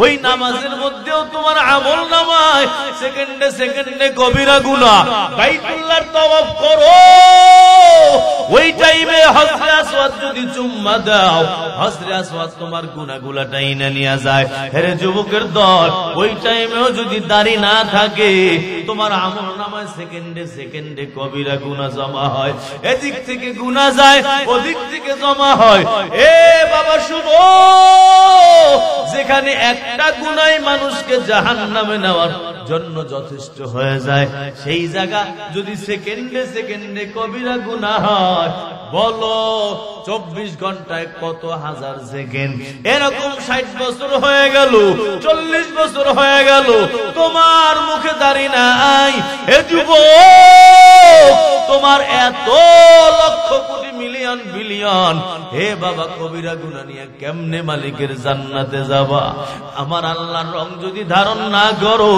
ওই নামাজের মধ্যেও তোমার আমল নামায় সেকেন্ডে সেকেন্ডে কবিরা গুনাহ। বাইতুল্লাহর তওয়াফ করো, ওই টাইমে হজরে আসওয়াদ যদি চুম্মা দাও, হজরে আসওয়াদ তোমার গুনাহগুলো টাইনা নিয়ে যায়। হেরে যুবকের দল, ওই টাইমেও যদি দাড়ি না থাকে, তোমার আমল নামায় সেকেন্ডে সেকেন্ডে কবিরা গুনাহ জমা হয়। এদিক থেকে গুনাহ যায়, ওদিক থেকে জমা হয়। এ বাবা শুনো, যেখানে একটা গুনাহ মানুষকে জাহান্নামে নেওয়ার জন্য যথেষ্ট হয়ে যায়, সেই জায়গা যদি সেকেন্ডে সেকেন্ডে কবিরা গুনাহ হয়, বলো 24 ঘন্টায় কত হাজার সেকেন্ড। এরকম 60 বছর হয়ে গেল, 40 বছর হয়ে গেল, তোমার মুখে দাড়ি নাই। হে যুবক, তোমার এত লক্ষ কোটি মিলিয়ন বিলিয়ন, হে বাবা, কবিরা গুনাহ নিয়ে কেমনে মালিকের জান্নাতে যাবা? আমার আল্লাহর রং যদি ধারণ না করো,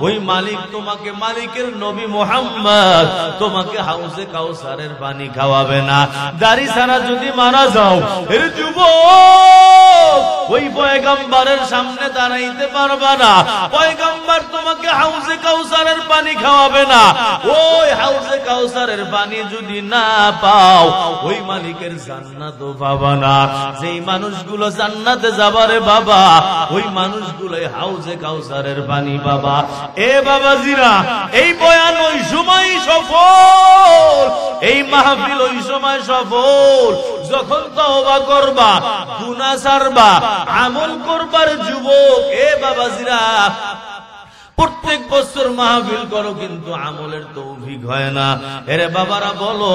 ওই মালিক তোমাকে, মালিকের নবী মুহাম্মদ তোমাকে হাউজে কাউসারের পানি খাওয়াবে না। দাড়ি ছাড়া যদি মারা যাও, এর যুবক, ওই পয়গম্বরের সামনে দাঁড়াইতে পারবা না। পয়গম্বর তোমাকে হাউজে কাউসারের পানি খাওয়াবে না। ওই হাউজে কাউসারের পানি যদি না পাও, ওই মালিকের জান্নাতও পাবা না। যেই মানুষগুলো জান্নাতে যাবারে বাবা, ওই মানুষগুলো হাউজে কাউসারের পানি বাবা। এ বাবাজিরা, এই বয়ান ওই সময় সফল, এই মাহফিল ওই সময় সফল যখন তওবা করবা, গুনাহ ছাড়বা, আমল করবার যুবক। এ বাবাজিরা, প্রত্যেক বছর মাহফিল করো, কিন্তু আমলের তৌফিক হয় না। এরে বাবারা বলো,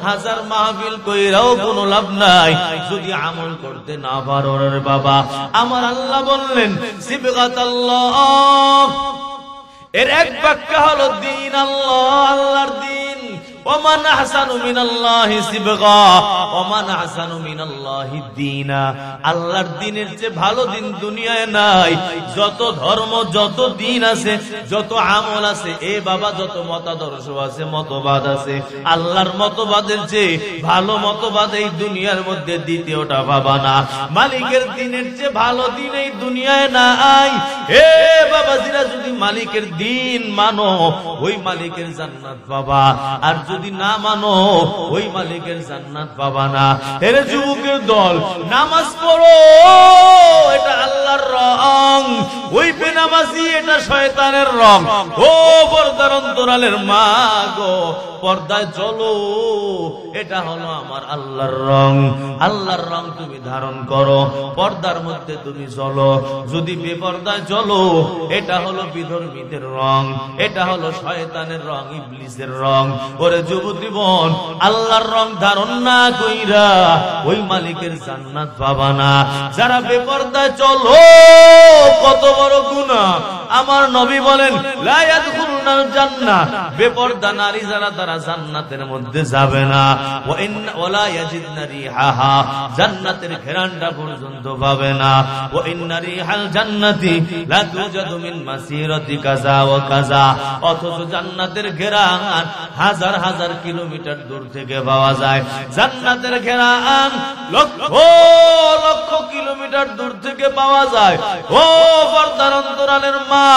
হাজার মাহফিল কইরাও কোনো লাভ নাই যদি আমল করতে না পারো। রে বাবা, আমার আল্লাহ বললেন সিবগাতাল্লাহ, এর এক ব্যাখ্যা হলো দিন আল্লাহ, আল্লাহর দিন। ওমান আহসানু মিনাল্লাহি সিবগা, ওমান আহসানু মিনাল্লাহি দীনা। আল্লাহর দ্বীনের চেয়ে ভালো দিন দুনিয়ায় নাই। যত ধর্ম, যত দিন আছে, যত আমল আছে, এ বাবা, যত মতাদর্শ আছে, মতবাদ আছে, আল্লাহর মতবাদের চেয়ে ভালো মতবাদ এই দুনিয়ার মধ্যে দ্বিতীয়টা পাবা না। মালিকের দ্বীনের চেয়ে ভালো দিন এই দুনিয়ায় নাই। হে বাবাজিরা, যদি মালিকের দ্বীন মানো, ওই মালিকের জান্নাত পাবা, আর যদি না মানো, ওই মালিকের জান্নাত পাবা না। এর যুবকের দল, নামাজ পড়ো, এটা আল্লাহর রং। ওই বেনামাজি, এটা শয়তানের রং। ও পর্দার অন্তরালের মা গো, পর্দায় চলো, এটা হলো আমার আল্লাহর রং। আল্লাহর রং তুমি ধারণ করো, পর্দার মধ্যে তুমি চলো। যদি বেপর্দায় চলো, এটা হলো বিধর্মীদের রং, এটা হলো শয়তানের রং, ইবলিসের রং। ওরে যুবতী বোন, আল্লাহর রং ধারণ না কইরা ওই মালিকের জান্নাত পাবা না। যারা বেপর্দায় চলো, কত বড় গুনাহ। আমার নবী বলেন, লা ইয়াদখুলুনাল জান্নাহ, বেপর্দা নারী যারা, তারা জান্নাতের মধ্যে যাবে না। ওয়ালা ইয়াজিদনা রিহাহা, জান্নাতের ঘ্রাণটা পর্যন্ত পাবে না। ওয়া ইন্না রিহাল জান্নাতি লা তুজাদু মিন মাসিরাতি কাযা ওয়া কাযা, অথচ জান্নাতের ঘ্রাণ হাজার হাজার কিলোমিটার দূর থেকে পাওয়া যায়। জান্নাতের ঘ্রাণ লক্ষ লক্ষ কিলোমিটার দূর থেকে পাওয়া যায়। ও পর্দার অন্তরালের মা,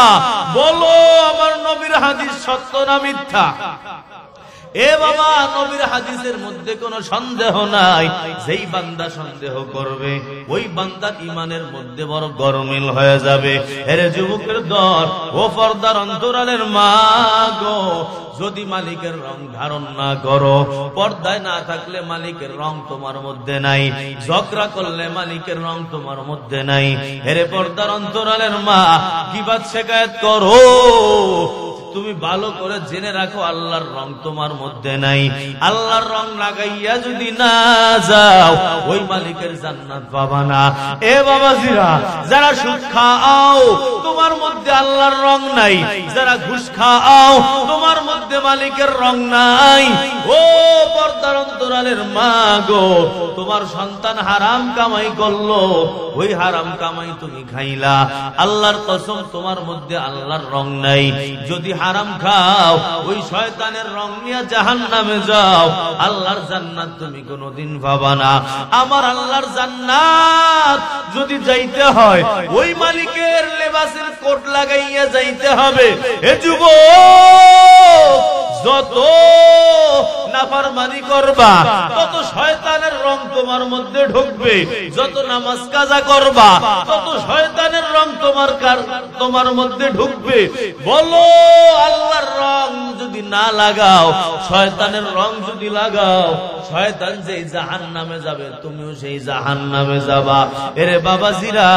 বলো, আমার নবীর হাদিস সত্য না মিথ্যা? এ বাবা, নবীর হাদিসের মধ্যে কোনো সন্দেহ নাই। যেই বান্দা সন্দেহ করবে, ওই বান্দার ইমানের মধ্যে বড় গরমিল হয়ে যাবে। এর যুবকের দল, ও পর্দার অন্তরালের মা গো, যদি মালিকের রং ধারণ না করো, পর্দায় না থাকলে মালিকের রং তোমার মধ্যে নাই, ঝগড়া করলে মালিকের রং তোমার মধ্যে নাই। এরে পর্দার অন্তরালের মা, গীবাত শিকায়াত করো, তুমি ভালো করে জেনে রাখো, আল্লাহর রং তোমার মধ্যে নাই। আল্লাহর রং লাগাইয়া যদি না যাও, ওই মালিকের জান্নাত পাবা না। এ বাবাজিরা, যারা সুদ খাও, তোমার মধ্যে আল্লাহর রং নাই, যারা ঘুষ খাও তোমার মধ্যে মালিকের রং নাই। ও পর্দার অন্তরালের মা গো, তোমার সন্তান হারাম কামাই করলো, ওই হারাম কামাই তুমি খাইলা, আল্লাহর কসম তোমার মধ্যে আল্লাহর রং নাই। যদি হারাম খাও ওই শয়তানের রং নিয়ে জাহান্নামে যাও, আল্লাহর জান্নাত তুমি কোনোদিন পাবা না। আমার আল্লাহর জান্নাত যদি যাইতে হয় ওই মালিকের লেবাসের কোট লাগাইয়া যাইতে হবে। এ যুবক, যত নাফরমানি করবা তত শয়তানের রং তোমার মধ্যে ঢুকবে, যত নামাজ কাজা করবা তত শয়তানের রং তোমার মধ্যে ঢুকবে। বলো আল্লাহর রং যদি না লাগাও, শয়তানের রং যদি লাগাও, শয়তান যেই জাহান্নামে যাবে তুমিও সেই জাহান্নামে যাবা। এরে বাবাজিরা,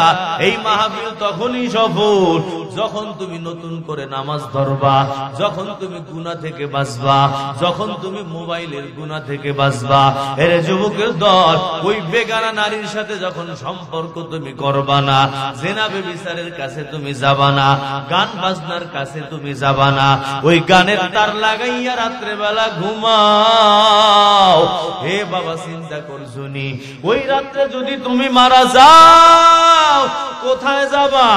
এই মাহফিল তখনই সফল যখন তুমি নতুন করে নামাজ ধরবা, যখন তুমি গুনাহ থেকে বাঁচবা, যখন তুমি মোবাইলের গুনাহ থেকে বাঁচবা। এরে যুবকের দল, ওই বেগানা নারীর সাথে যখন সম্পর্ক তুমি করবা না, জেনা ব্যভিচারের কাছে তুমি যাবা না, গান বাজনার কাছে তুমি যাবা না, ওই গানের তার লাগাইয়া রাত্রে বেলা ঘুমাও। হে বাবা, চিন্তা করছনি ওই রাত্রে যদি তুমি মারা যাও কোথায় যাবা?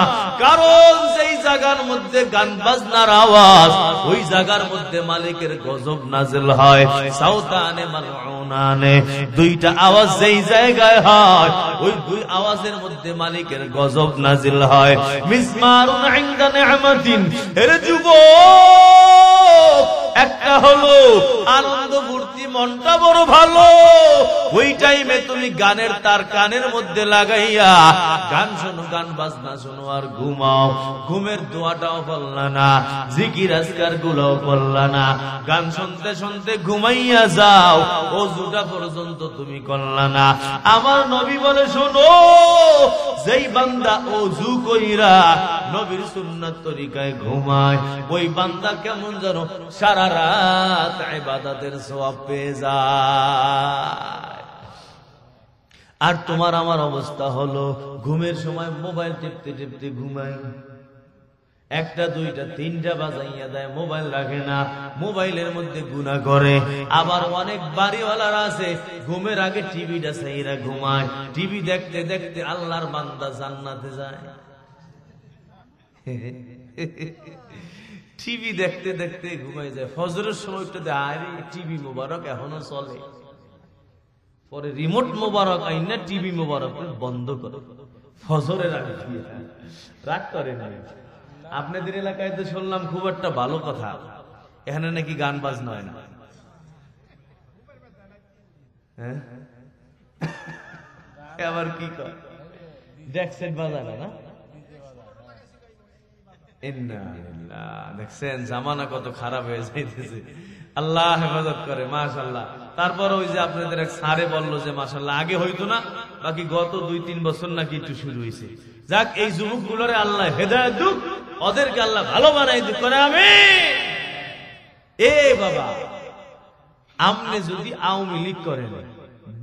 কারণ যেই জায়গার মধ্যে গান বাজনার আওয়াজ, ওই জায়গার মধ্যে মালিকের গজব নাজিল হয়। সাউতানে মালউনানে, দুইটা আওয়াজ যেই জায়গায় হয় ওই দুই আওয়াজের মধ্যে মালিকের গজব নাজিল হয়। মিসমারুন ইনদা নি'মাতিন, এর যুবক, একটা হলো আনন্দ ফুর্তি, মনটা বড় ভালো, ওই টাইমে তুমি গানের তার কানের মধ্যে লাগাইয়া গান শোনো, গান বাজনা শোনো আর ঘুমাও। ঘুমের দোয়াটাও বললা না, জিকির আজকার গুলোও বললা না, গান শুনতে শুনতে ঘুমাইয়া যাও, ওযুটা পর্যন্ত তুমি করলা না। আমার নবী বলে, শোনো, যেই বান্দা ওযু কইরা নবীর সুন্নাত তরিকায় ঘুমায়, ওই বান্দা কেমন যেন সারা রাত ইবাদতের সওয়াব পেয়ে যায়। আর তোমার আমার অবস্থা হলো, ঘুমের সময় মোবাইল টিপতে টিপতে ঘুমাই, একটা দুইটা তিনটা বাজাইয়া দেয়, মোবাইল রাখে না, মোবাইলের মধ্যে গুনাহ করে। আবার অনেক বাড়িওয়ালারা আছে ঘুমের আগে টিভিটা চাইরা ঘুমায়, টিভি দেখতে দেখতে আল্লাহর বান্দা জান্নাতে যায়। টিভি দেখতে দেখতে ঘুমাই যায়। ফজরের সময়টাতে আরে টিভি মোবারক এখনো চলে, পরে রিমোট মোবারক আইনা টিভি মোবারক বন্ধ করে ফজরের আগে রাগ করে না। আপনাদের এলাকায় তো শুনলাম খুব একটা ভালো কথা, এখানে নাকি গান বাজনা হয় না। হ্যাঁ, আবার কি কর, ডেক সেট বাজায় না? দেখছেন জামানা কত খারাপ হয়ে যাইতেছে। আল্লাহ হেফাজত করে, মাশাআল্লাহ। তারপর ওই যে আপনাদের এক স্যারে বললো যে মাশাআল্লাহ আগে হইতো না, বাকি গত 2-3 বছর নাকি একটু শুরু হয়েছে। যাক, এই যুবক গুলোরে আল্লাহ হেদায়েত দুক, ওদেরকে আল্লাহ ভালো বানাই দিক করে। আমিন। এ বাবা, আপনি যদি আওয়ামী লীগ করেন,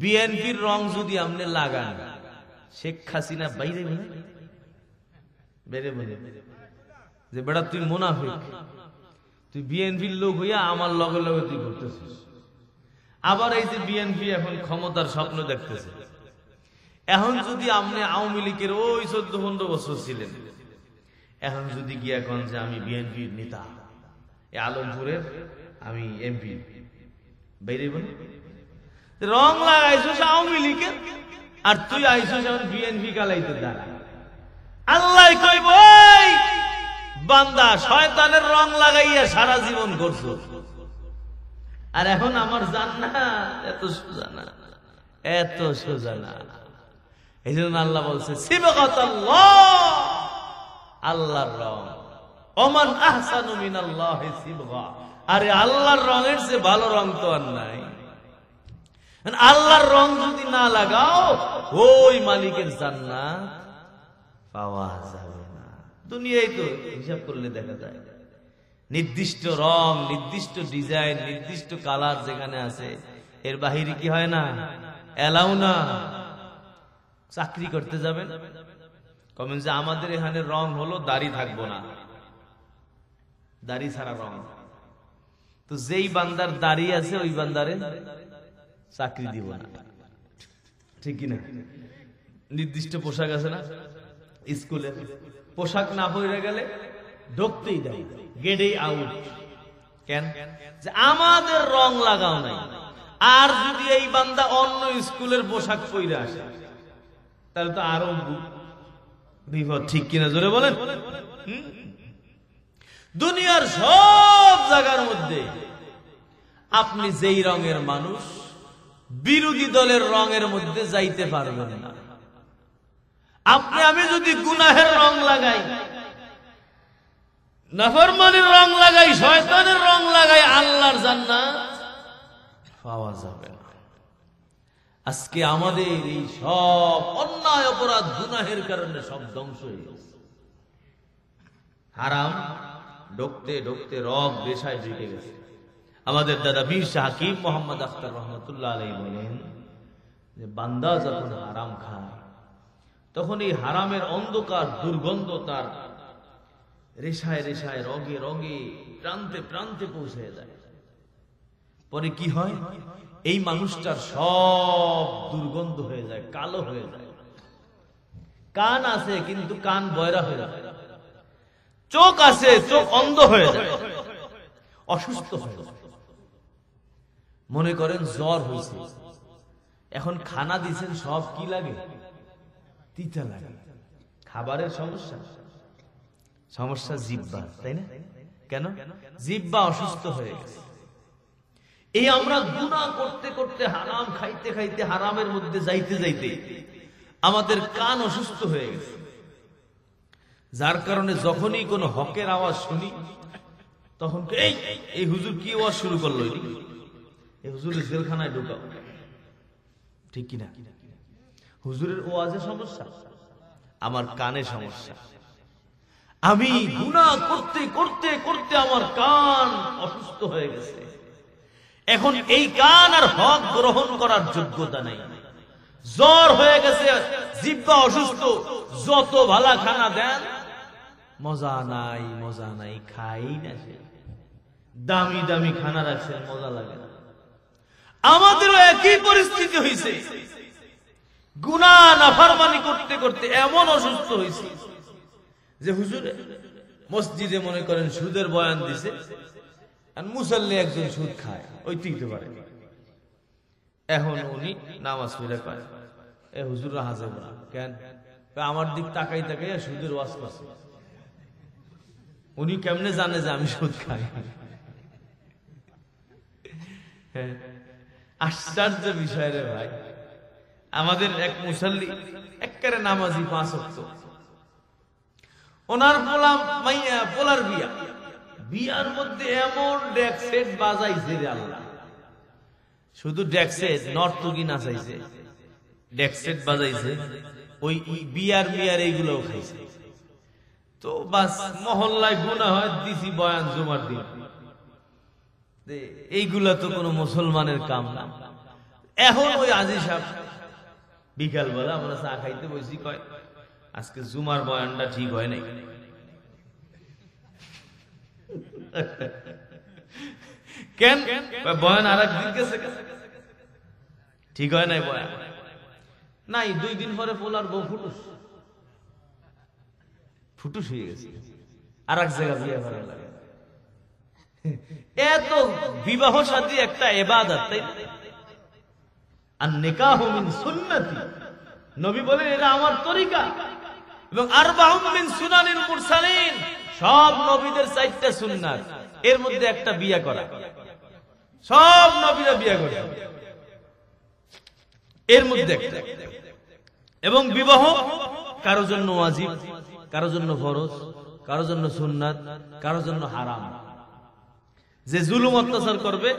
বিএনপির রং যদি আপনি লাগান, শেখ হাসিনা বাইরে বেড়ে বলে যে বেটা তুই মুনাফিক, তুই বিএনপির লোক হইয়া আমার লগে লগে তুই করতেছিস। আবার এই যে বিএনপি এখন ক্ষমতার স্বপ্ন দেখতেছে, এখন যদি আপনি আওয়ামী লীগের ওই 14-15 বছর ছিলেন, এখন যদি গিয়া এখন যে আমি বিএনপির নেতা, আলমপুরের আমি এমপি, বাইরে বলে রং লাগাইছিস আওয়ামী লীগের, আর তুই আইছিস এখন বিএনপি কালাইতে দাঁড়া। আল্লাহ কইব, বান্দা শয়তানের রং লাগাইয়া সারা জীবন করছো, আর এখন আমার জান্নাত এত সোজা না, এত সোজা না। এই জন্য আল্লাহ বলছে সিবগাতাল্লাহ, আল্লাহর রং। ওমান আহসানু মিনাল্লাহি সিবগা, আরে আল্লাহর রঙের চেয়ে ভালো রং তো আর নাই। আল্লাহর রং যদি না লাগাও, ওই মালিকের জান্নাত পাওয়া যাবে না। দুনিয়ায় তো হিসাব করলে দেখা যায় নির্দিষ্ট রং, নির্দিষ্ট ডিজাইন, নির্দিষ্ট কালার যেখানে আছে, এর বাহিরে কি হয় না, এলাও না। চাকরি করতে যাবেন, কমেন যে আমাদের এখানে রং হলো দাড়ি থাকবো না, দাড়ি ছাড়া রং। তো যেই বান্দার দাড়ি আছে ওই বান্দারে চাকরি দিব না, ঠিক কিনা? নির্দিষ্ট পোশাক আছে না, স্কুলে পোশাক না পরে গেলে ঢুকতেই দেয়, গেটেই আউট। কেন? যে আমাদের রং লাগাও নাই। আর যদি এই বান্দা অন্য স্কুলের পোশাক পরে আসে তাহলে তো আরো বিপদ, ঠিক কিনা? জোরে বলেন। দুনিয়ার সব জায়গার মধ্যে আপনি যেই রঙের মানুষ, বিরোধী দলের রঙের মধ্যে যাইতে পারবেন না। আপনি আমি যদি গুনাহের রং লাগাই, নাফরমানের রং লাগাই, শয়তানের রং লাগাই, আল্লাহর জান্নাত পাওয়া যাবে না। আজকে আমাদের এই সব অন্যায় অপরাধ গুনাহের কারণে সব ধ্বংস হয়ে গেছে। হারাম ঢুকতে ঢুকতে রগ রেশায় ঢুকে গেছে। আমাদের দাদা বীর শাহ হাকিম মোহাম্মদ আখতার রহমতুল্লাহ আলাইহি বলেন যে বান্দা যখন হারাম খায় তখন এই হারামের অন্ধকার দুর্গন্ধ তার রেশায় রেশায়, রগে রগে, প্রান্তে প্রান্তে পৌঁছে যায়। পরে কি হয়? এই মানুষটার সব দুর্গন্ধ হয়ে যায়, কালো হয়ে যায়। কান আছে কিন্তু কান বয়রা হয়ে যায়, চোখ আছে চোখ অন্ধ হয়ে যায়, অসুস্থ হয়ে যায়। মনে করেন জ্বর হয়েছে, এখন খানা দিছেন সব কি লাগে? তিতা লাগে। খাবারের সমস্যা, সমস্যা জিহ্বা, তাই না? কেন? জিহ্বা অসুস্থ হয়ে গেছে। এই আমরা গুনাহ করতে করতে, হারাম খাইতে খাইতে, হারামের মধ্যে যাইতে যাইতে আমাদের কান অসুস্থ হয়ে গেছে, যার কারণে যখনই কোনো হকের আওয়াজ শুনি তখন এই হুজুর কি আওয়াজ শুরু করলো, এই হুজুরের জেলখানায় ঢুকাও, ঠিক কিনা? হুজুরের ওয়াজে সমস্যা, আমার কানে সমস্যা। আমি গুনাহ করতে করতে করতে আমার কান অসুস্থ হয়ে গেছে। এখন এই কান আর হক গ্রহণ করার যোগ্যতা নেই, জ্বর হয়ে গেছে, জিহ্বা অসুস্থ, যত ভালা খানা দেন মজা নাই, মজা নাই, খাই না। সে দামি দামি খানা রাখছেন, মজা লাগে না। আমাদেরও একই পরিস্থিতি হয়েছে, গুনাহ নাফরমানি করতে করতে এমন অসুস্থ হয়েছে যে হুজুর মসজিদে মনে করেন সুদের বয়ান দিছে, আর মুসল্লি একজন সুদ খায়, ওই টিকতে পারে। এখন উনি নামাজ পড়ে পায়, এ হুজুর হাজে না কেন? আমার দিক তাকাই তাকাই সুদের ওয়াজ করছে। উনি কেমনে জানে যে আমি সুদ খাই? আশ্চর্য বিষয় রে ভাই। আমাদের এক মুসল্লি একেবারে নামাজি, 5 ওয়াক্ত, ওনার পোলার বিয়া, বিয়ার মধ্যে এমন ডেক সেট বাজাইছে রে আল্লাহ, শুধু ডেক সেট, নর্তকী নাচাইছে, ডেক সেট বাজাইছে, ওই বিয়ার মিয়ার এইগুলোও খাইছে। তো বাস মহল্লায় গুনাহ হয়, দিছি বয়ান জুমার দিন, এইগুলা তো কোনো মুসলমানের কাম না। এখন ওই আজি সাহেব বিকাল বেলা আমরা চা খাইতে বসি, কয় আজকে জুমার বয়ানটা ঠিক হয় নাই। কেন? বয়ান আর একদিন গেছে, ঠিক হয় নাই বয়ান নাই। 2 দিন পরে পোলার বউ ফুটুস হয়ে গেছে, আর এক জায়গা বিয়ে করা লাগে। এত বিবাহ শাদী একটা ইবাদত, তাই না? আর নিকাহু মিন সুন্নতি, নবী বলেন এটা আমার তরিকা। এবং আরবাউন মিন সুনানিল মুরসালিন, সব নবীদের 4টা সুন্নাত, এর মধ্যে একটা বিয়ে করা। সব নবীরা বিয়ে করে, এর মধ্যে একটা। এবং বিবাহ কারো জন্য ওয়াজিব, কারো জন্য ফরজ, কারো জন্য সুন্নাত, কারো জন্য হারাম। যে জুলুম অত্যাচার করবে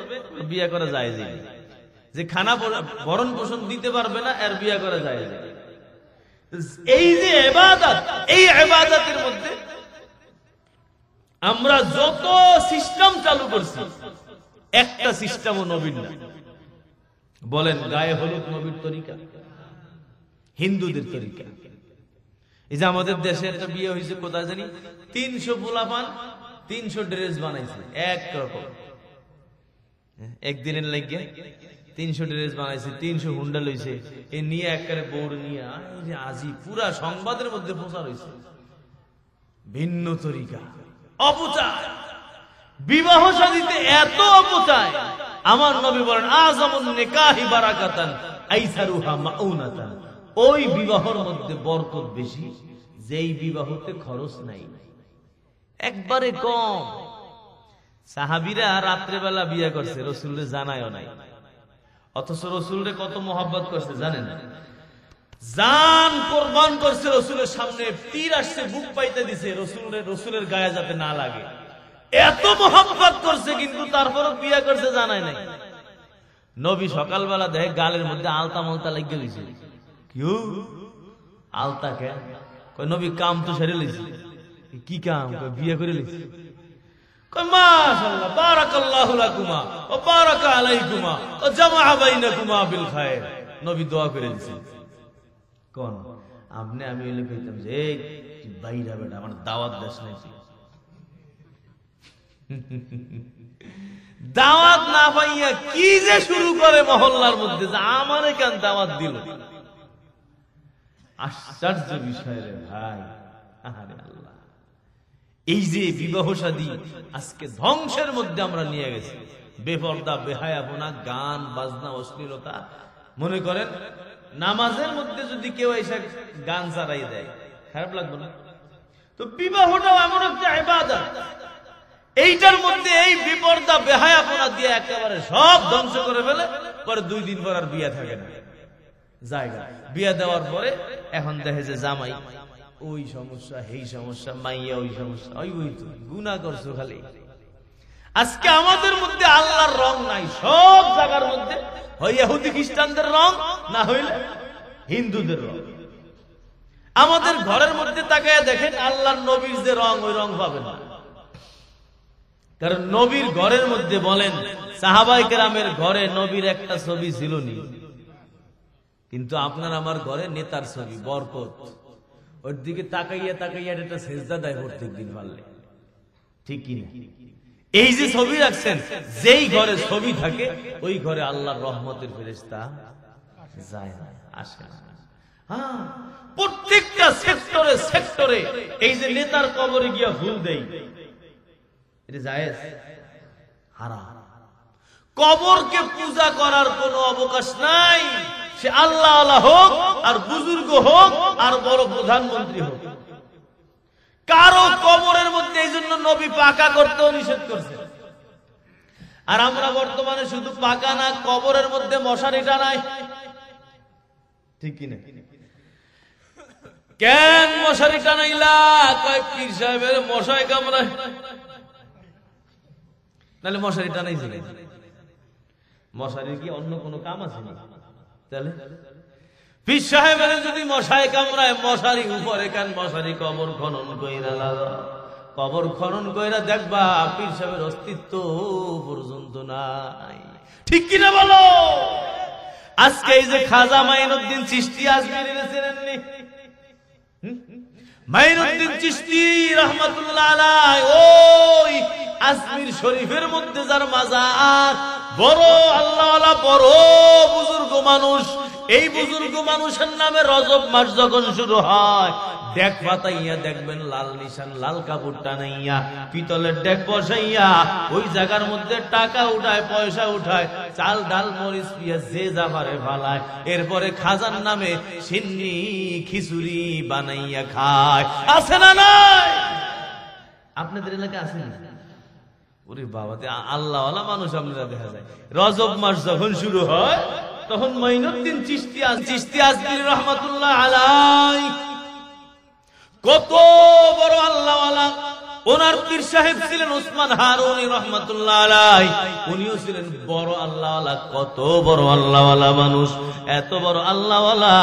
বিয়ে করা জায়েজ, যে খানা ভরণ পোষণ দিতে পারবে না এর বিয়ে করা জায়েজ। এই যে ইবাদত, এই ইবাদতের মধ্যে আমরা যত সিস্টেম চালু করছি, একটা সিস্টেমও নবীর না। বলেন গায়ে হলুদ নবীর তরিকা, হিন্দুদের তরিকা। এই যে আমাদের দেশে একটা বিয়ে হয়েছে কোথায় জানি, 300 পোলাপান 300 ড্রেস বানাইছে একরকম, একদিনের লাগে 300 ড্রেস বানাইছে, 300 হুন্ডা লইছে, এ নিয়ে একবারে বউর নিয়ে আজি পুরা সংবাদের মধ্যে প্রচার হয়েছে। ভিন্ন তরিকা অপচার, বিবাহ শাদীতে এত অপচার। আমার নবী বলেন আযামুন নিকাহি বারাকাতান আইসারুহা মাউনাতান, ওই বিবাহের মধ্যে বরকত বেশি যেই বিবাহতে খরচ নাই, একবারে কম। সাহাবীরা রাত্রে বেলা বিয়ে করছে, রাসূলকে জানায়ও নাই, অথচ রাসূলকে কত মহব্বত করছে জানেন? জান কুরবান করছে রাসূলের সামনে, তীর আসছে বুক পাইতে দিছে রাসূলের গায়ে যাতে না লাগে, এত মহব্বত করছে, কিন্তু তারপরও বিয়ে করছে জানায় নাই। নবী সকালবেলা দেখে গালের মধ্যে আলতা মালতা লেগে গেছে। কিউ আলতা কে? কই নবী কাম তো সেরে লইছে। কি কাম? কই বিয়ে করে লইছে। কই মাশাআল্লাহ বারাকাল্লাহু লাকুমা ওয়া বারাকা আলাইকুমা ওয়া জামা বাইনাকুমা বিল খায়র। নবী দোয়া করে দিয়েছেন। কোন আপনি আমি হইলে কইতাম যে এই বাইরা বেটা আমার দাওয়াত দেশ নাই, দাওয়াত না পাইয়া কি যে শুরু করে মহল্লার মধ্যে, যে আমারে কেন দাওয়াত দিল। আশ্চর্য বিষয় রে ভাই, আরে আল্লাহ, এই যে বিবাহ শাদী আজকে ধ্বংসের মধ্যে আমরা নিয়ে গেছি। বেপরদা বেহায়াপনা, গান বাজনা, অশ্লীলতা। মনে করেন নামাজের মধ্যে যদি কেউ এসে গান চালাই দেয় খারাপ লাগবে না? তো বিবাহটাও এমন একটা ইবাদত, এইটার মধ্যে এই বিপর্দা বেহায়াপনা দিয়ে একেবারে সব ধ্বংস করে ফেলে। পরে 2 দিন পর আর বিয়ে থাকে না জায়গা। বিয়ে দেওয়ার পরে এখন দেখে যে জামাই ওই সমস্যা, এই সমস্যা, মাইয়া ওই সমস্যা, ওই তো গুনাহ করছো খালি। আজকে আমাদের মধ্যে আল্লাহর রং নাই, সব জায়গার মধ্যে হয় ইহুদি খ্রিস্টানদের রং, না হইলে হিন্দুদের রং। আমাদের ঘরের মধ্যে তাকায়া দেখেন আল্লাহর নবীর যে রং, ওই রং পাবেন না। কারণ নবীর ঘরের মধ্যে বলেন সাহাবায়ে কেরামের ঘরে নবীর একটা ছবি ছিল নি, কিন্তু আপনার আমার ঘরে নেতার ছবি, বরকত। ওর দিকে তাকাইয়া তাকাইয়া একটা সেজদা দেয় প্রত্যেকদিন পারলে, ঠিক কি না? এই যে ছবি রাখছেন, যেই ঘরে ছবি থাকে ওই ঘরে আল্লাহর রহমতের ফেরেশতা যায় না, আসে না। হ্যাঁ, প্রত্যেকটা সেক্টরে সেক্টরে এই যে নেতার কবরে গিয়া ফুল দেয়, এটা জায়েজ? হারাম। কবরকে পূজা করার কোনো অবকাশ নাই, সে আল্লাহ আল্লাহ হোক আর বুজুর্গ হোক আর বড় প্রধানমন্ত্রী হোক। কারো কবরের মধ্যে এই জন্য নবী পাকা করতেও নিষেধ করছে। আর আমরা বর্তমানে শুধু পাকা না, কবরের মধ্যে মশারি টানাই, ঠিক কিনা? কেন মশারি টানাইলা? কয় পীর সাহেবের মশায় কামড়ায়, নাহলে মশারি টানাইছিল। মশারির কি অন্য কোনো কাম আছে না? তাহলে পীর সাহেবের যদি মশায় কামড়ায়, মশারি উপরে কেন? মশারি কবর খনন কইরা লাগা, কবর খনন কইরা দেখবা পীর সাহেবের অস্তিত্ব পর্যন্ত নাই, ঠিক কিনা বলো? আজকে এই যে খাজা মাইনুদ্দিন চিশতি আজমিরের ছিলেননি, মাইনুদ্দিন চিশতি রাহমাতুল্লাহ আলাইহি, ওই আজমির শরীফের মধ্যে যার মাজার, বড় আল্লাহওয়ালা, বড় বুজুর্গ মানুষ, এই বুজুর্গ মানুষের নামে রজব মাস যখন শুরু হয়, ডেক পাতাইয়া দেখবেন লাল নিশান, লাল কাপড় টানাইয়া পিতলের ডেক বসাইয়া ওই জায়গার মধ্যে টাকা উঠায়, পয়সা উঠায়, চাল ডাল মরিচ পিঁয়াজ যে যা পারে ফালায়, এরপরে খাজার নামে সিন্নি খিচুড়ি বানাইয়া খায়। আছে না নাই? আপনাদের এলাকায় আছে না? ওরে বাবা, আল্লাহওয়ালা মানুষ আপনারা দেখা যায়। রজব মাস যখন শুরু হয় তখন মাইনুদ্দিন চিশতি আজমির রাহমাতুল্লাহ আলাইহি কত বড় আল্লাহওয়ালা, ওনার পীর সাহেব ছিলেন ওসমান হারুনি রহমাতুল্লাহ আলাইহি। উনিও ছিলেন বড় আল্লাহওয়ালা। কত বড় আল্লাহওয়ালা মানুষ, এত বড় আল্লাহওয়ালা।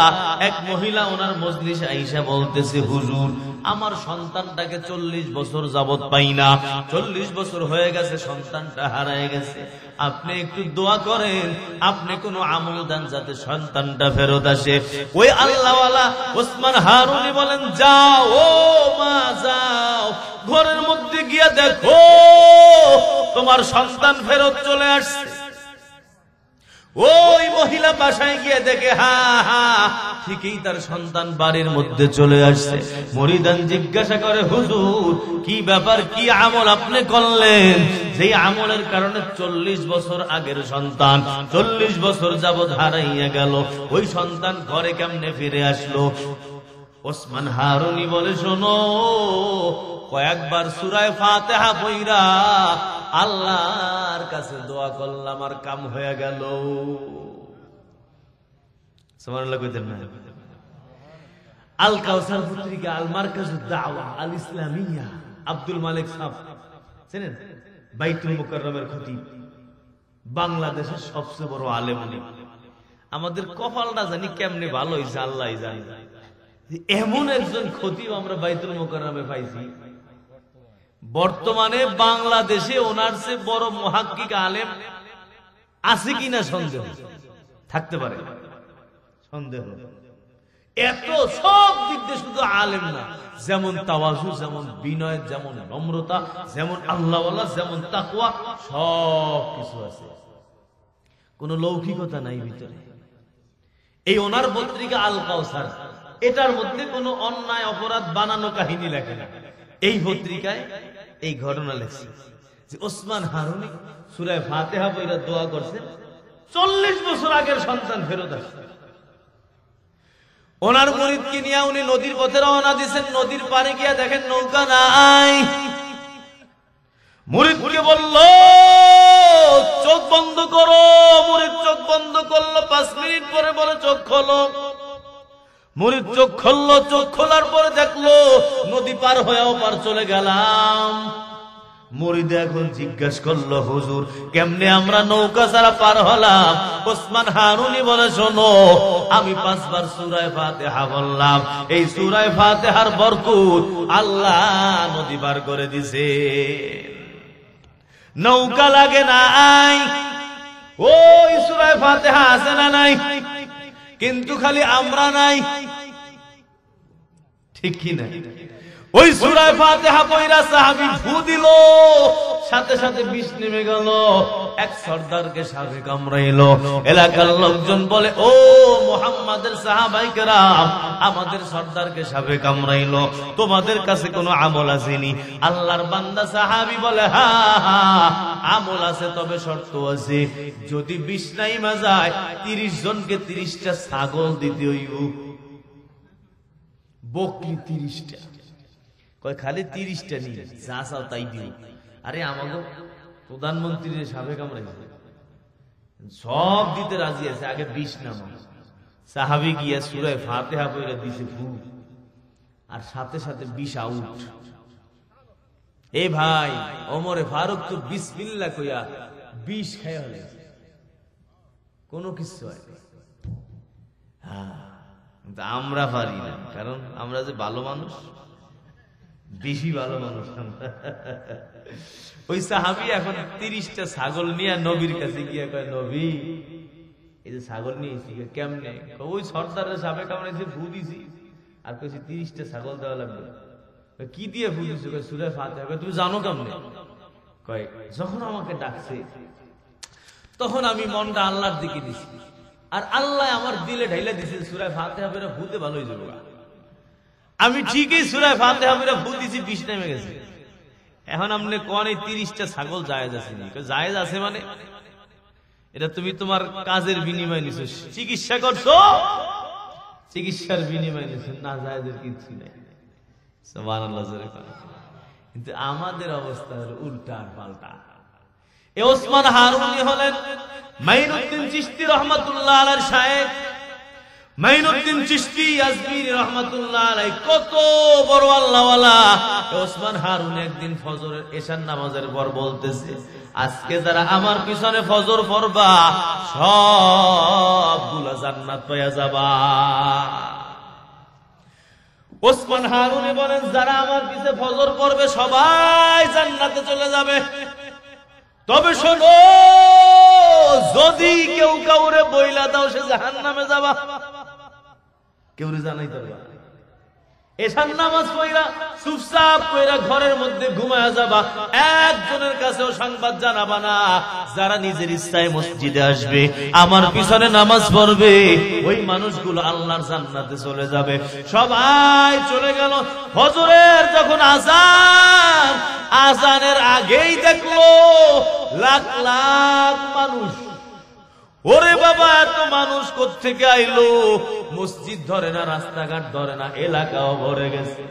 এক মহিলা ওনার মজলিসে আইসা বলতেছে, হুজুর আমার সন্তানটাকে 40 বছর যাবত পাই না, 40 বছর হয়ে গেছে সন্তানটা হারায় গেছে, আপনি একটু দোয়া করেন, আপনি কোন আমল দেন যাতে সন্তানটা ফেরত আসে। ওই আল্লাহওয়ালা ওসমান হারুনি বলেন, যাও ও মা যাও, ঘরের মধ্যে গিয়া দেখো তোমার সন্তান ফেরত চলে আসছে। ওই মহিলা বাসায় গিয়ে দেখে, হা হা ঠিকই তার সন্তান বাড়ির মধ্যে চলে আসছে। মুরিদান জিজ্ঞাসা করে, হুজুর কি ব্যাপার, কি আমল আপনি করলেন যে আমলের কারণে 40 বছর আগের সন্তান 40 বছর যাবৎ হারাইয়া গেল, ওই সন্তান ঘরে কেমনে ফিরে আসলো? ওসমান হারুনি বলে, শোনো, কয়েকবার সূরা ফাতিহা পড়া আল্লাহর কাছে দোয়া করলাম আর কাম হয়ে গেল। সুবহানাল্লাহ কইতেন না? আল কাউসার পত্রিকা, আল মারকাজুদ দাওয়া আল ইসলামিয়া, আব্দুল মালিক সাহেব চেনেন? বাইতুল মুকাররমের খতিব, বাংলাদেশের সবচেয়ে বড় আলেম উনি। আমাদের কপালটা জানি কেমনে ভালো হইছে, আল্লাহই জানে। এমন একজন খতিব আমরা বাইতুল মুকাররমে পাইছি। বর্তমানে বাংলাদেশে ওনার চেয়ে বড় মুহাক্কিক আলেম আছে কিনা সন্দেহ থাকতে পারে, সন্দেহ। এত সব দিক দিয়ে শুধু আলেম না, যেমন তাওয়াজু, যেমন বিনয়, যেমন নম্রতা, যেমন আল্লাহওয়ালা, যেমন তাকওয়া, সব কিছু আছে, কোন লৌকিকতা নাই ভিতরে। এই ওনার পত্রিকা আল কাউসার, এটার মধ্যে কোনো অন্যায় অপরাধ বানানো কাহিনী লেখে না। এই পত্রিকায় এই ঘটনা লেখছে যে ওসমান হারুনি সূরা ফাতিহা পড়ে দোয়া করছেন, 40 বছর আগের সন্তান ফেরত আসছে। ওনার মুরিদকে নিয়ে উনি নদীর পথে রওনা দিয়েছেন। নদীর পাড়ে গিয়ে দেখেন নৌকা নাই। মুরিদকে বলল, চোখ বন্ধ করো। মুরিদ চোখ বন্ধ করলো। 5 মিনিট পরে বলে, চোখ খোলো। মুরিদ চোখ খুললো। চোখ খোলার পরে দেখলো নদী পার হয়েও পার চলে গেলাম। মুরিদ এখন জিজ্ঞাসা করলো, হুজুর কেমনে আমরা নৌকা ছাড়া পার হলাম? ওসমান হারুনি বলে, শোনো, আমি 5 বার সূরা ফাতিহা বললাম, এই সূরা ফাতিহার বরকত আল্লাহ নদী পার করে দিছে। নৌকা লাগে নাই, ওই সূরা ফাতিহা আছে না নাই? কিন্তু খালি আমরা নাই, ঠিক কি না? ওই সূরা ফাতিহা পড়া সাহাবী ফু দিল, সাথে সাথে বিষ নেমে গেল। এক সর্দারকে সাপে কামড়াইলো। এলাকার লোকজন বলে, ও মুহাম্মাদের সাহাবায়ে কেরাম, আমাদের সর্দারকে সাপে কামড়াইলো, তোমাদের কাছে কোনো আমল আসেনি? আল্লাহর বান্দা সাহাবী বলে, হ্যাঁ হ্যাঁ আমল আছে, তবে শর্ত আছে, যদি বিষ নাইমা যায় 30 জনকে 30টা ছাগল দিতে হইব। বকরি 30টা, কয় খালি 30টা নি, যা চাও তাই দিও। আরে আমাকে প্রধানমন্ত্রীর সাবেক কামড়াইছে, সব দিতে রাজি আছে, আগে বিষ নামা। সাহাবী গিয়া সূরা ফাতিহা পড়ে দিছে ফু, আর সাথে সাথে বিষ আউট। এ ভাই ওমরে ফারুক তো বিসমিল্লাহ কইয়া বিষ খাইয়া হলে কোনো কিছু হয় না। আমরা পারি না, কারণ আমরা যে ভালো মানুষ, বেশি ভালো মানুষ। ওই সাহাবী এখন 30টা ছাগল নিয়ে নবীর কাছে গিয়া কয়, নবী এই যে ছাগল নিয়েছি কেমনে? ওই সর্দারের সাপে কামড়াইছে, ফু দিছি, আর কইছি 30টা ছাগল দেওয়া লাগবে। কি দিয়ে ফু দিছো? সূরা ফাতিহা। তুমি জানো কেমনে? কয় যখন আমাকে ডাকছে তখন আমি মনটা আল্লাহর দিকে দিছি, আর আল্লাহ আমার দিলে ঢাইলা দিছে সূরা ফাতিহা পড়ে ভূতে ভালো হয়ে যাবে। আমি ঠিকই সূরা ফাতিহা পড়ে ভূত দিছি, বিষ নেমে গেছে। এখন আপনি কোন 30টা ছাগল জায়েজ আছে? জায়েজ আছে মানে এটা তুমি তোমার কাজের বিনিময় নিছো, চিকিৎসা করছো, চিকিৎসার বিনিময় নিছো, না জায়েজের কিছু নাই। সুবহানাল্লাহ। কিন্তু আমাদের অবস্থা হলো উল্টা পাল্টা। এ ওসমান হারুনি হলেন মাইনুদ্দিন চিশতি রহমাতুল্লাহ আলাইহির শায়েখ। মাইনুদ্দিন চিশতি আজমিরি রাহমাতুল্লাহ আলাইহি কত বড় আল্লাহওয়ালা। ওসমান হারুন একদিন ফজরের এশার নামাজের পর বলতেছে, আজকে যারা আমার পিছনে ফজর পড়বা সবগুলা জান্নাত পাইয়া যাবা। ওসমান হারুনি বলেন, যারা আমার পিছে ফজর পড়বে সবাই জান্নাতে চলে যাবে, তবে শোনো, যদি কেউ কাউরে বইলা দাও সে জাহান্নামে যাবা, কেউরে জানাইতে পারবা। এশার নামাজ পড়া চুপচাপ কইরা ঘরের মধ্যে ঘুমায়া যাবা, একজনের কাছেও সংবাদ জানাবা না। যারা নিজের ইচ্ছায় মসজিদে আসবে, আমার পিছনে নামাজ পড়বে, ওই মানুষগুলো আল্লাহর জান্নাতে চলে যাবে। সবাই চলে গেল। ফজরের যখন আযান, আযানের আগেই দেখলো লাখ লাখ মানুষ। ওরে বাবা, এত মানুষ কোত্থেকে আইলো? মসজিদ ধরে না, রাস্তাঘাট ধরে না, এলাকাও ভরে গেছে।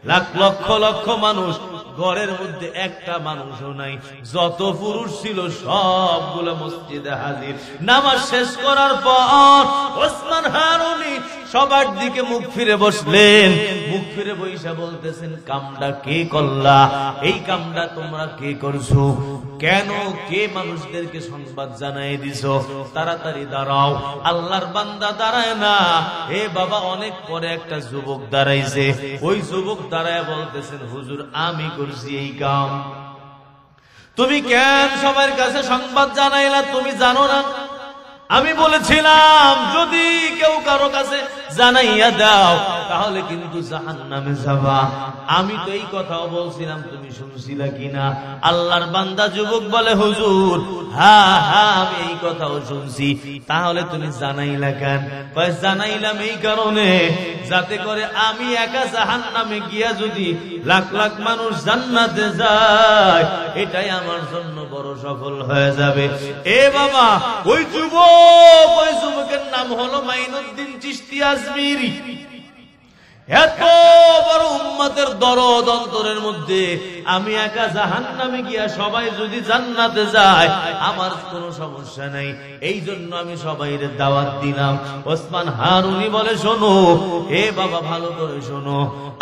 লাখ লক্ষ লক্ষ মানুষ, ঘরের মধ্যে একটা মানুষও নাই। যত পুরুষ ছিল সবগুলো মসজিদে হাজির। নামাজ শেষ করার পর ওসমান হারুনি সবার দিকে মুখ ফিরে বসলেন। মুখ ফিরে বইসা বলতেছেন, কামটা কে করলা? এই কামটা তোমরা কে করছো? কেন, কে মানুষদেরকে সংবাদ জানাই দিছো? তাড়াতাড়ি দাঁড়াও। আল্লাহর বান্দা দাঁড়ায় না। এ বাবা, অনেক পরে একটা যুবক দাঁড়াইছে। ওই যুবক দাঁড়ায় বলতেছেন, হুজুর আমি করছি এই কাম। তুমি কেন সবার কাছে সংবাদ জানাইলা? তুমি জানো না? আমি বলেছিলাম যদি কেউ কারো কাছে জানাইয়া দাও তাহলে কিন্তু জাহান্নামে যাবা। আমি তো এই কথাও বলছিলাম, তুমি শুনছিলা কিনা? আল্লাহর বান্দা যুবক বলে, হুজুর হ্যাঁ হ্যাঁ আমি এই কথাও শুনছি। তাহলে তুমি জানাইলা কেন? কয়, জানাইলাম এই কারণে, যাতে করে আমি একা জাহান্নামে গিয়া যদি লাখ লাখ মানুষ জান্নাতে যায়, এটাই আমার জন্য বড় সফল হয়ে যাবে। এ বাবা, ওই যুবকের নাম হলো মাইনুদ্দিন চিশতি আজমিরি। এত বড় উম্মতের দরদ অন্তরের মধ্যে, আমি একা জাহান্নামে গিয়া সবাই যদি জান্নাতে যায় আমার কোনো সমস্যা নাই, এই জন্য আমি সবাইরে দাওয়াত দিলাম। ওসমান হারুনি বলে, শোনো এ বাবা, ভালো করে শোনো,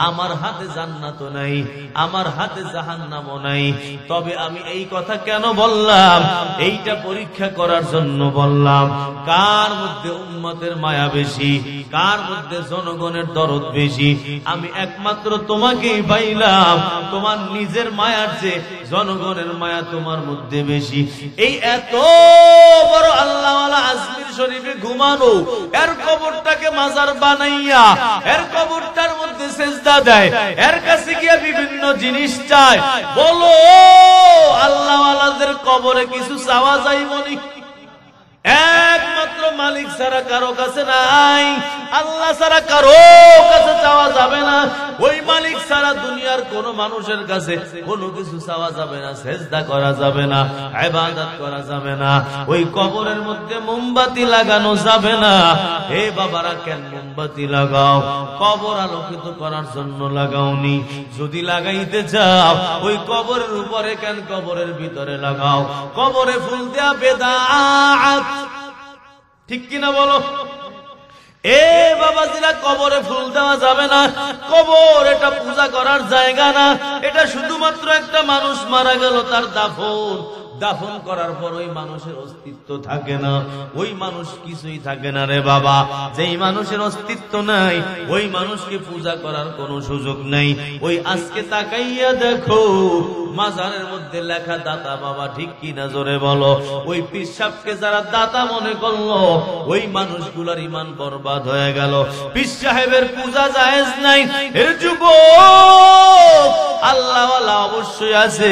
আমার হাতে জান্নাতও নাই, আমার হাতে জাহান্নামও নাই। তবে আমি এই কথা কেন বললাম? এইটা পরীক্ষা করার জন্য বললাম, কার মধ্যে উম্মতের মায়া বেশি, কার মধ্যে জনগণের দরদ বেশি। আমি একমাত্র তোমাকেই পাইলাম। তোমার নিজের মায়ার চেয়ে জনগণের মায়া তোমার মধ্যে বেশি। এই এত বড় আল্লাহওয়ালা আজমির শরীফে ঘুমানো, এর কবরটাকে মাজার বানাইয়া এর কবরটার মধ্যে সেজদা দেয়, এর কাছে গিয়ে বিভিন্ন জিনিস চায়। বলো, আল্লাহওয়ালাদের কবরে কিছু চাওয়া যাইবনি? একমাত্র মালিক ছাড়া কারো কাছে নাই, আল্লাহ ছাড়া কারো কাছে চাওয়া যাবে না। ওই মালিক ছাড়া দুনিয়ার কোন মানুষের কাছে কোনো কিছু চাওয়া যাবে না, সেজদা করা যাবে না, ইবাদত করা যাবে না। ওই কবরের মধ্যে মোমবাতি লাগানো যাবে না। হে বাবারা, কেন মোমবাতি লাগাও? কবর আলোকিত করার জন্য লাগাওনি। যদি লাগাইতে চাও ওই কবরের উপরে কেন কবরের ভিতরে লাগাও। কবরে ফুল দেয়া বেদাত, ঠিক কিনা বলো? এ বাবাজিরা, কবরে ফুল দেওয়া যাবে না। কবর এটা পূজা করার জায়গা না। এটা শুধুমাত্র একটা মানুষ মারা গেল, তার দাফন করার পর ওই মানুষের অস্তিত্ব থাকে না, ওই মানুষ কিছুই থাকে না রে বাবা। যেই মানুষের অস্তিত্ব নাই ওই মানুষকে পূজা করার কোনো সুযোগ নাই। ওই আজকে তাকাইয়া দেখো মাজারের মধ্যে লেখা দাতা বাবা, ঠিক কিনা জোরে বলো? ওই পীর সাহেবকে যারা দাতা মনে করলো ওই মানুষগুলোর ঈমান বরবাদ হয়ে গেল। পীর সাহেবের পূজা জায়েজ নাই। এর যুবক, আল্লাহওয়ালা অবশ্যই আছে,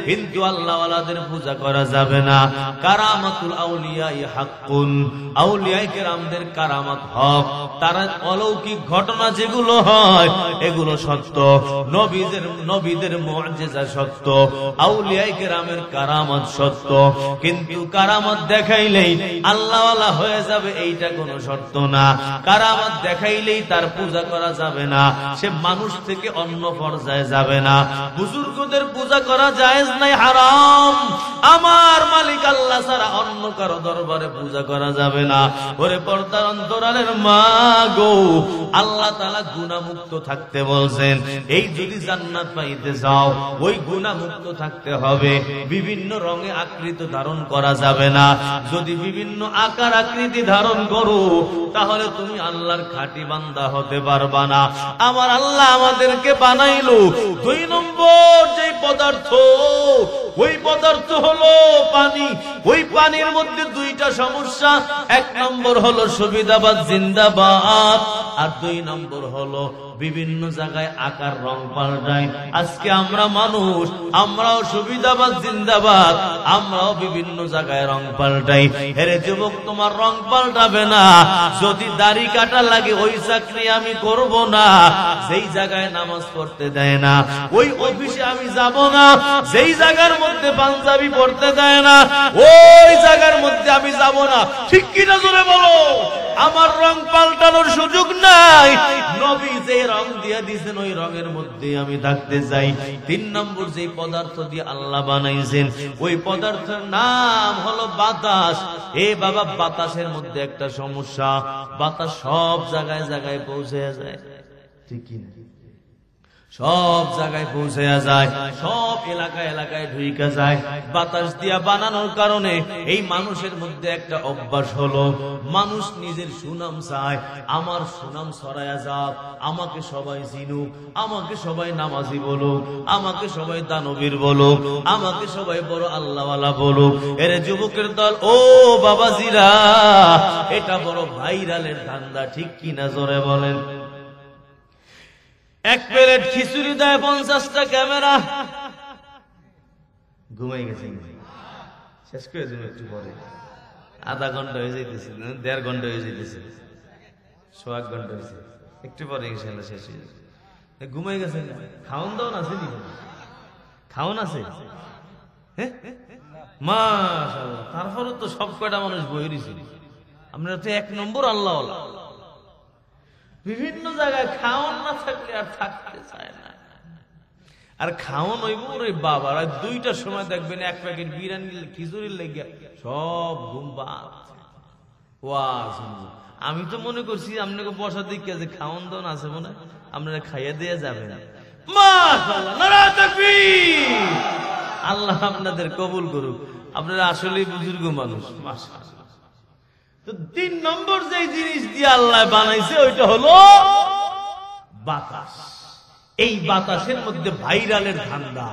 কিন্তু আল্লাহওয়ালাদের পূজা করা যাবে না। কারামাতুল আউলিয়া হাক্কুন, আউলিয়ায়ে কেরামদের কারামাত হক। তারা অলৌকিক ঘটনা যেগুলো হয় এগুলো সত্য, নবীদের মুআজিজা সত্য, আউলিয়ায়ে কেরামের কারামাত সত্য। কিন্তু কারামাত দেখাইলেই আল্লাহওয়ালা হয়ে যাবে এইটা কোনো শর্ত না। কারামাত দেখাইলেই তার পূজা করা যাবে না, সে মানুষ থেকে অন্য পর্যায়ে যাবে না। বুজুর্গদের পূজা করা জায়েজ নাই, হারাম। আমার মালিক আল্লাহ ছাড়া অন্য কারো দরবারে পূজা করা যাবে না। ওরে পর্দার অন্তরালের মা গো, আল্লাহ তাআলা গুনাহমুক্ত থাকতে বলছেন। এই যদি জান্নাত পাইতে যাও, ওই গুনাহমুক্ত থাকতে হবে। বিভিন্ন রঙে আকৃতি ধারণ করা যাবে না। যদি বিভিন্ন আকার আকৃতি ধারণ করো, তাহলে তুমি আল্লাহর খাঁটি বান্দা হতে পারবা না। আমার আল্লাহ আমাদেরকে বানাইলো 2 নম্বর যে পদার্থ, ওই পদার্থ হলো পানি। ওই পানির মধ্যে 2টা সমস্যা। 1 নম্বর হলো সুবিধাবাদ জিন্দাবাদ, আর 2 নম্বর হলো বিভিন্ন জায়গায় আকার রং পাল্টায়। আজকে আমরা মানুষ, আমরাও সুবিধাবাদ জিন্দাবাদ, আমরাও বিভিন্ন জায়গায় রং পাল্টাই। হেরে যুবক, তোমার রং পাল্টাবে না। যদি দাড়ি কাটা লাগে, ওই চাকরি আমি করব না। যেই জায়গায় নামাজ পড়তে দেয় না, ওই অফিসে আমি যাব না। যেই জায়গার মধ্যে পাঞ্জাবি পড়তে দেয় না, ওই জায়গার মধ্যে আমি যাব না। ঠিক কিনা জোরে বলো? আমার রং পাল্টানোর সুযোগ নাই। নবী যে রং দিয়ে দিয়েছেন, ওই রঙের মধ্যে আমি থাকতে চাই। 3 নম্বর যে পদার্থ দিয়ে আল্লাহ বানাইছেন, ওই পদার্থের নাম হলো বাতাস। এ বাবা, বাতাসের মধ্যে একটা সমস্যা, বাতাস সব জায়গায় জায়গায় পৌঁছে যায়। ঠিক কিনা? সব জায়গায় পৌঁছে যায়, সব এলাকায় এলাকায় ঢুকে যায়। বাতাস দিয়া বানানোর কারণে এই মানুষের মধ্যে একটা অভ্যাস হলো, মানুষ নিজের সুনাম চায়। আমার সুনাম ছড়ায়া যাক, আমাকে সবাই চিনুক, আমাকে সবাই নামাজি বলুক, আমাকে সবাই দানবীর বলুক, আমাকে সবাই বড় আল্লাহওয়ালা বলুক। এর যুবকের দল, ও বাবাজিরা, এটা বড় ভাইরালের ধান্দা। ঠিক কিনা জোরে বলেন? 1 প্লেট খিচুড়ি দেয় 50টা ক্যামেরা। ঘুমাই গেছে, শেষ করে দেবো একটু পরে। আধা ঘন্টা হয়ে যাইতেছে, 1.5 ঘন্টা হয়ে যাইতেছে, 1.25 ঘন্টা হয়েছে, একটু পরে ইনশাআল্লাহ শেষ হয়ে যাবে। ঘুমাই গেছে। খাওন দাওন আছে নি? খাওন আছে? হ্যাঁ, মাশাআল্লাহ। তারপরে তো সব কয়টা মানুষ বই রয়েছে। আপনারা তো 1 নম্বর আল্লাহ। বিভিন্ন জায়গায় খাওয়ান না থাকলে আর থাকতে চায় না। আর খাওয়ান হইব রে বাবা, আর 2টার সময় দেখবেন 1 প্যাকেট বিরিয়ানি খিচুড়ির লেগে সব ঘুম বাদ। আমি তো মনে করছি আপনাকে বসা দিকে যে খাওয়ান দাওন আছে, মনে হয় আপনারা খাইয়া দিয়ে যাবেন। মাশাআল্লাহ, নারায়ে তাকবীর। আল্লাহ আপনাদের কবুল করুক। আপনারা আসলেই বুজুর্গ মানুষ, মাশাআল্লাহ। তো 3 নম্বর যে জিনিস দিয়ে আল্লাহ বানাইছে, ওইটা হলো বাতাস। এই বাতাসের মধ্যে ভাইরালের ধান্দা।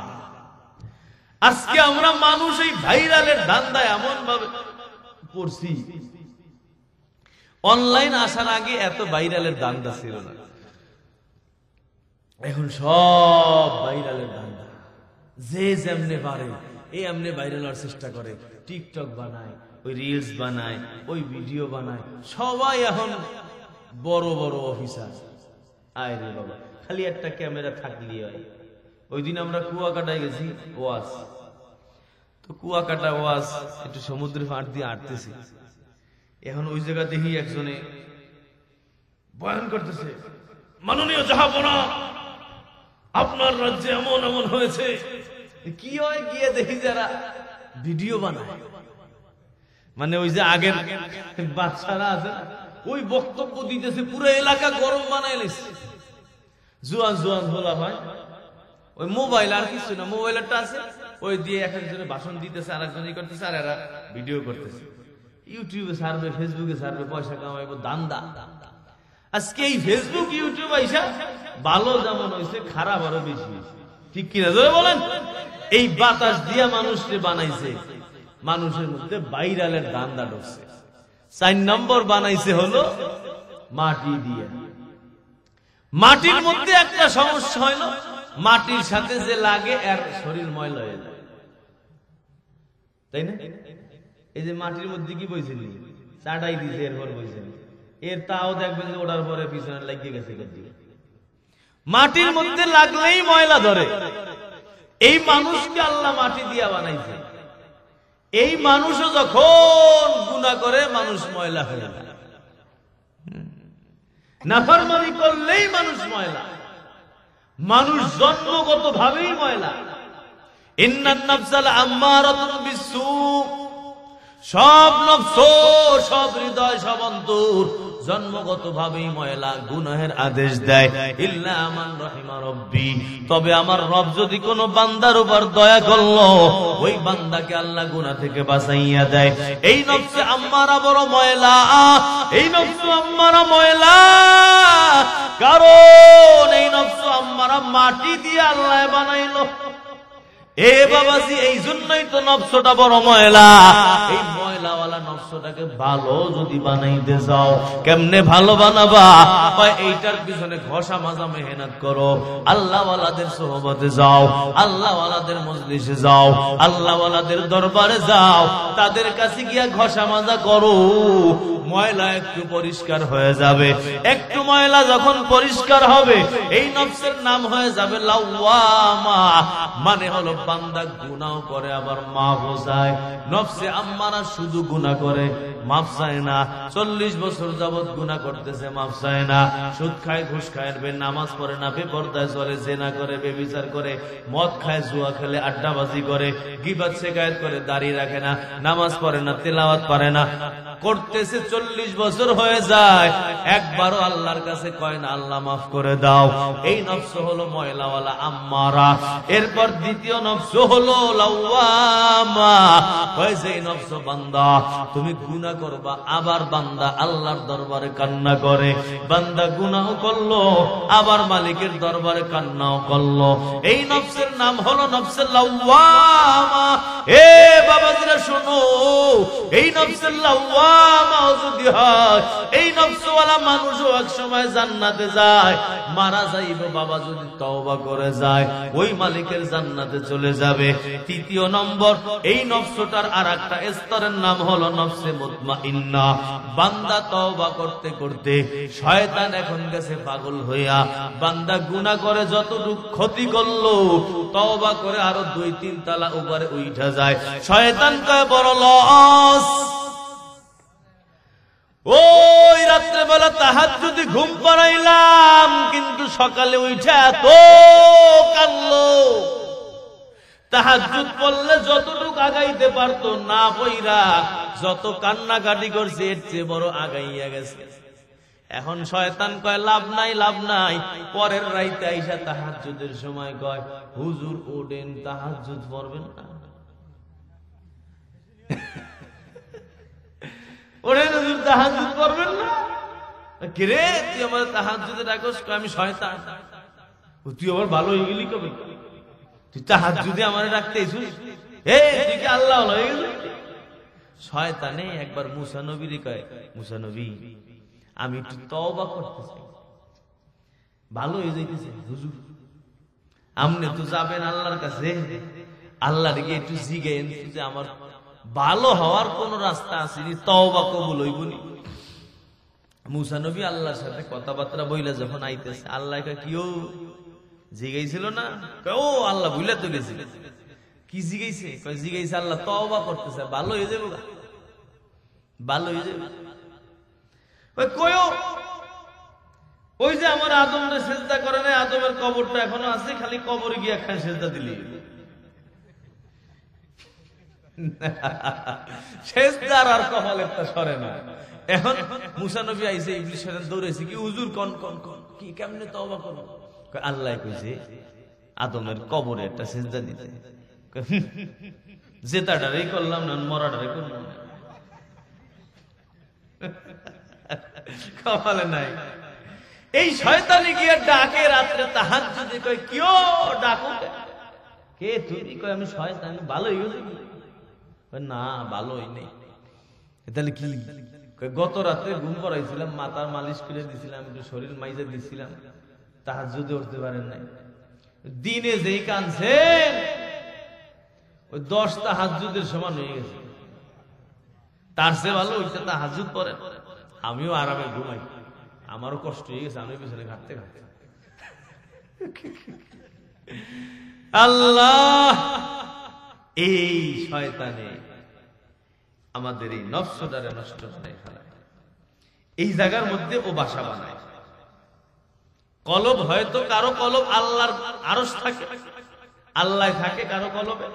আজকে আমরা মানুষ এই ভাইরালের ধান্দায় এমন ভাবে পড়ছি। অনলাইন আসার আগে এত ভাইরালের ধান্দা ছিল না, এখন সব ভাইরালের ধান্দা। যে যেমনে পারে এই এমনি ভাইরাল হওয়ার চেষ্টা করে। টিকটক বানায়, ওই রিলস বানায়, ওই ভিডিও বানায়। সবাই এখন বড় বড় অফিসার। আয় রে বাবা, খালি একটা ক্যামেরা থাকলেই হয়। ওই দিন আমরা কুয়াকাটায় গেছি ওয়াজ। তো কুয়াকাটা ওয়াজ একটু সমুদ্রের পাড় দিয়ে হাঁটতেছি। এখন ওই জায়গা দেখি একজনে বয়ান করতেছে, মাননীয় জাহাপনা, আপনার রাজ্যে এমন এমন হয়েছে। কি হয়? গিয়ে দেখি যারা ভিডিও বানায়, মানে ওই যে আগের বাচ্চারা আছে, ওই বক্তব্য দিতেছে, পুরো এলাকা গরম বানায় নিচ্ছে। জোয়ান জোয়ান বলা হয়, ওই মোবাইল আর কিছু না, মোবাইলটা আছে, ওই দিয়ে এক একজনে ভাষণ দিতেছে, আর একজনই করতেছে, আর এরা ভিডিও করতেছে। ইউটিউবে ছাড়বে, ফেসবুকে ছাড়বে, পয়সা কামাইবো, দান্দা। আজকে এই ফেসবুক ইউটিউব আইসা ভালো যেমন হয়েছে, খারাপ আরো বেশি। ঠিক কিনা জোরে বলেন? এই বাতাস দিয়া মানুষকে বানাইছে, মানুষের মধ্যে ভাইরালের ধান্দা ঢুকছে। 4 নম্বর বানাইছে হলো মাটি দিয়ে। মাটির মধ্যে একটা সমস্যা হইলো, মাটির সাথে যে লাগে এর শরীর ময়লা হয়ে যায়, তাই না? এই যে মাটির মধ্যে কি বইছেন, চাটাই দিয়েছে, এরপর বইছেন, এর তাও দেখবেন যে ওঠার পরে পিছনে লাগিয়ে গেছে। মাটির মধ্যে লাগলেই ময়লা ধরে। এই মানুষকে আল্লাহ মাটি দিয়া বানাইছে। এই মানুষও যখন গুনাহ করে, মানুষ ময়লা হয়ে যায়। নাফরমানি করলেই মানুষ ময়লা। মানুষ জন্মগত ভাবেই ময়লা। ইন্নান নাফসাল আম্মারাতুন বিসসু, সব নফস, সব হৃদয়, সব অন্তর জন্মগত ভাবেই ময়লা, গুনাহের আদেশ দেয়। ইল্লা মান রাহিমা রব্বি, তবে আমার রব যদি কোন বান্দার উপর দয়া করলো, ওই বান্দাকে আল্লাহ গুনাহ থেকে বাঁচাইয়া দেয়। এই নফসে আম্মারা বড় ময়লা, এই নফস আম্মারা ময়লা, কারণ এই নফস আম্মারা মাটি দিয়ে আল্লাহ বানাইলো। এ বাবাজি, এই জন্যই তো নফসটা বড় ময়লা। এই ময়লাওয়ালা নফসটাকে ভালো যদি বানাইতে যাও, কেমনে ভালো বানাবা? এইটার পিছনে ঘষা মাজা মেহনত করো, আল্লাহওয়ালাদের সোহবতে যাও, আল্লাহওয়ালাদের মজলিসে যাও, আল্লাহওয়ালাদের দরবারে যাও, তাদের কাছে গিয়া ঘষা মাজা করো, ময়লা একটু পরিষ্কার হয়ে যাবে। একটু ময়লা যখন পরিষ্কার হবে, এই নফসের নাম হয়ে যাবে লাওয়ামা, মানে হলো বান্দা গুনাহ করে আবার মাফও চায়। নফসে আম্মারা শুধু গুনাহ করে, মাফ চায় না। 40 বছর যাবত গুনাহ করতেছে, মাফ চায় না। সুদ খায়, ঘুষ খায়, নামাজ পড়ে না, বেপরদায় চলে, জিনা করে, বেবিচার করে, মদ খায়, জুয়া খেলে, আড্ডাবাজি করে, গীবত শিকায়ত করে, দাড়ি রাখে না, নামাজ পড়ে না, তেলাওয়াত পারে না, করতেছে 40 বছর হয়ে যায়, একবারও আল্লাহর কাছে কয় না আল্লাহ মাফ করে দাও। এই নফস হলো ময়লাওয়ালা আম্মারা। এরপর দ্বিতীয় নফস হলো লাওয়ামা, হয়েছে এই নফস বান্দা তুমি গুনাহ করবা, আবার বান্দা আল্লাহর দরবারে কান্না করে, বান্দা গুনাহ করলো, আবার মালিকের দরবারে কান্নাও করলো। এই নফসের নাম হলো নফসে লাওয়ামা। এ বাবাজিরা শোনো, এই নফসের লাওয়ামা যদি হয়, এই নফসওয়ালা মানুষও এক সময় জান্নাতে যায়, মারা যাইবে বাবা যদি তওবা করে যায়, ওই মালিকের জান্নাতে চলে যাবে। তৃতীয় নম্বর, এই নফসটার আরেকটা স্তরের নাম হলো নফসে মুতমাইন্না। বান্দা তওবা করতে করতে শয়তান এখন গেছে পাগল হইয়া, বান্দা গুনাহ করে যতটুকু ক্ষতি করলো, তওবা করে আরো 2-3 তালা উপরে উঠা যায়। শয়তান কয় বড় লস, ওই রাত্রে বেলা তাহাজ্জুদে ঘুম পাড়াইলাম, কিন্তু সকালে উঠে এত কাঁদলো। তাহাজ্জুদ পড়লে যতটুকু আগাইতে পারতো না পইরা যত কান্নাকাটি করছে, এর চেয়ে বড় আগাইয়া গেছে। এখন শয়তান কয় লাভ নাই, লাভ নাই। পরের রাইতে আইসা তাহাজ্জুদের সময় কয়, হুজুর ওঠেন, তাহাজ্জুদ পড়বেন না? ওরে হুজুর তাহাজ্জুদ পড়বেন না? কি রে তুই আমার তাহাজ্জুদে ডাকস? আমি শয়তান। তুই আবার ভালো হয়ে গেলি কবে? তুই তাহাজ্জুদে আমারে ডাকতে এসেছিস? তুই কি আল্লাহ হয়ে গেলি? শয়তানে একবার মুসা নবীরে কয়, মুসা নবী আমি একটু তওবা করতে চাই, ভালো হয়ে যাইতেছে। হুজুর আপনি তো যাবেন আল্লাহর কাছে, আল্লাহর গিয়ে একটু জিজ্ঞেন যে আমার ভালো হওয়ার কোন রাস্তা আসেনি, তওবা কবুল হইবনি। মুসা নবী আল্লাহর সাথে কথাবার্তা বইলা যখন আইতেছে, আল্লাহ কিও জিগাইছিল না? ও আল্লাহ বুঝলে তো গেছিল। কি জিগাইছে? জিগাইছে আল্লাহ তওবা করতেছে, ভালো হয়ে যাবো, ভালো হয়ে যাবে। ওই যে আমার আদমরে সেজদা করে না, আদমের কবরটা এখনো আছে, খালি কবরে গিয়ে খান সেজদা দিলি। সেজদার আর কপাল একটা সরে না। এখন মুসা নবী আইছে, ইবলিস শয়তান দৌড়াইছে, কি হুজুর কোন কোন কোন কি কেমনে তওবা করব? আল্লাহ কইছে আদমের কবরে একটা সেজদা দিতে। জেতাটারই করলাম না, মরাটারই করলাম না, কপালে নাই। এই শয়তানি গিয়ে ডাকে রাত্রে তাহাজ্জুদে, কয় কিও ডাকো কে তুমি? কয় আমি শয়তান, ভালো হয়ে গেছে? না ভালো হই নাই। তাহলে কি? গত রাত্রে ঘুম পড়াইছিলাম, মাথার মালিশ করে দিছিলাম, একটু শরীর মাইজা দিছিলাম, তাহাজ্জুদে উঠতে পারেন নাই। দিনে যেই কানছেন ওই 10 তাহাজ্জুদের সমান হয়ে গেছে। তার চেয়ে ভালো ওইটা তাহাজ্জুদ পড়েন, আমিও আরামে ঘুমাই, আমারও কষ্ট হয়ে গেছে, আমি পিছনে ঘাটতে ঘাটতে। আল্লাহ, এই শয়তানে আমাদের এই নফসটারে নষ্ট করে ফেলায়, এই জায়গার মধ্যে ও বাসা বানায়। কলব হয়তো কারো কলব আল্লাহর আরশ থাকে, আল্লাহ থাকে কারো কলবে,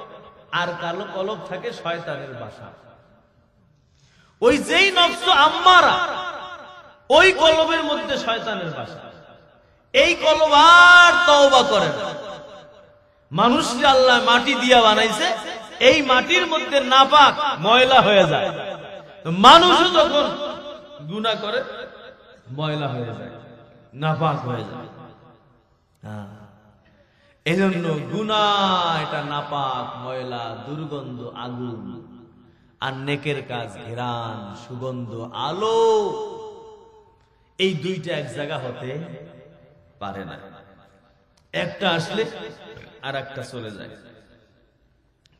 আর কারো কলব থাকে শয়তানের বাসা। ওই যেই নফস আম্মারা, ওই কলবের মধ্যে শয়তানের বাসা। এই কলব আর তওবা করে না। মানুষকে আল্লাহ মাটি দিয়া বানাইছে, এই মাটির মধ্যে নাপাক ময়লা হয়ে যায়। তো মানুষও যখন গুনাহ করে ময়লা হয়ে যায়, নাপাক হয়ে যায়। এজন্য গুনাহ এটা নাপাক, ময়লা, দুর্গন্ধ, আগুন। আর নেকের কাজ ঘ্রাণ, সুগন্ধ, আলো। এই দুইটা এক জায়গা হতে পারে না। একটা আসলে আর একটা চলে যায়।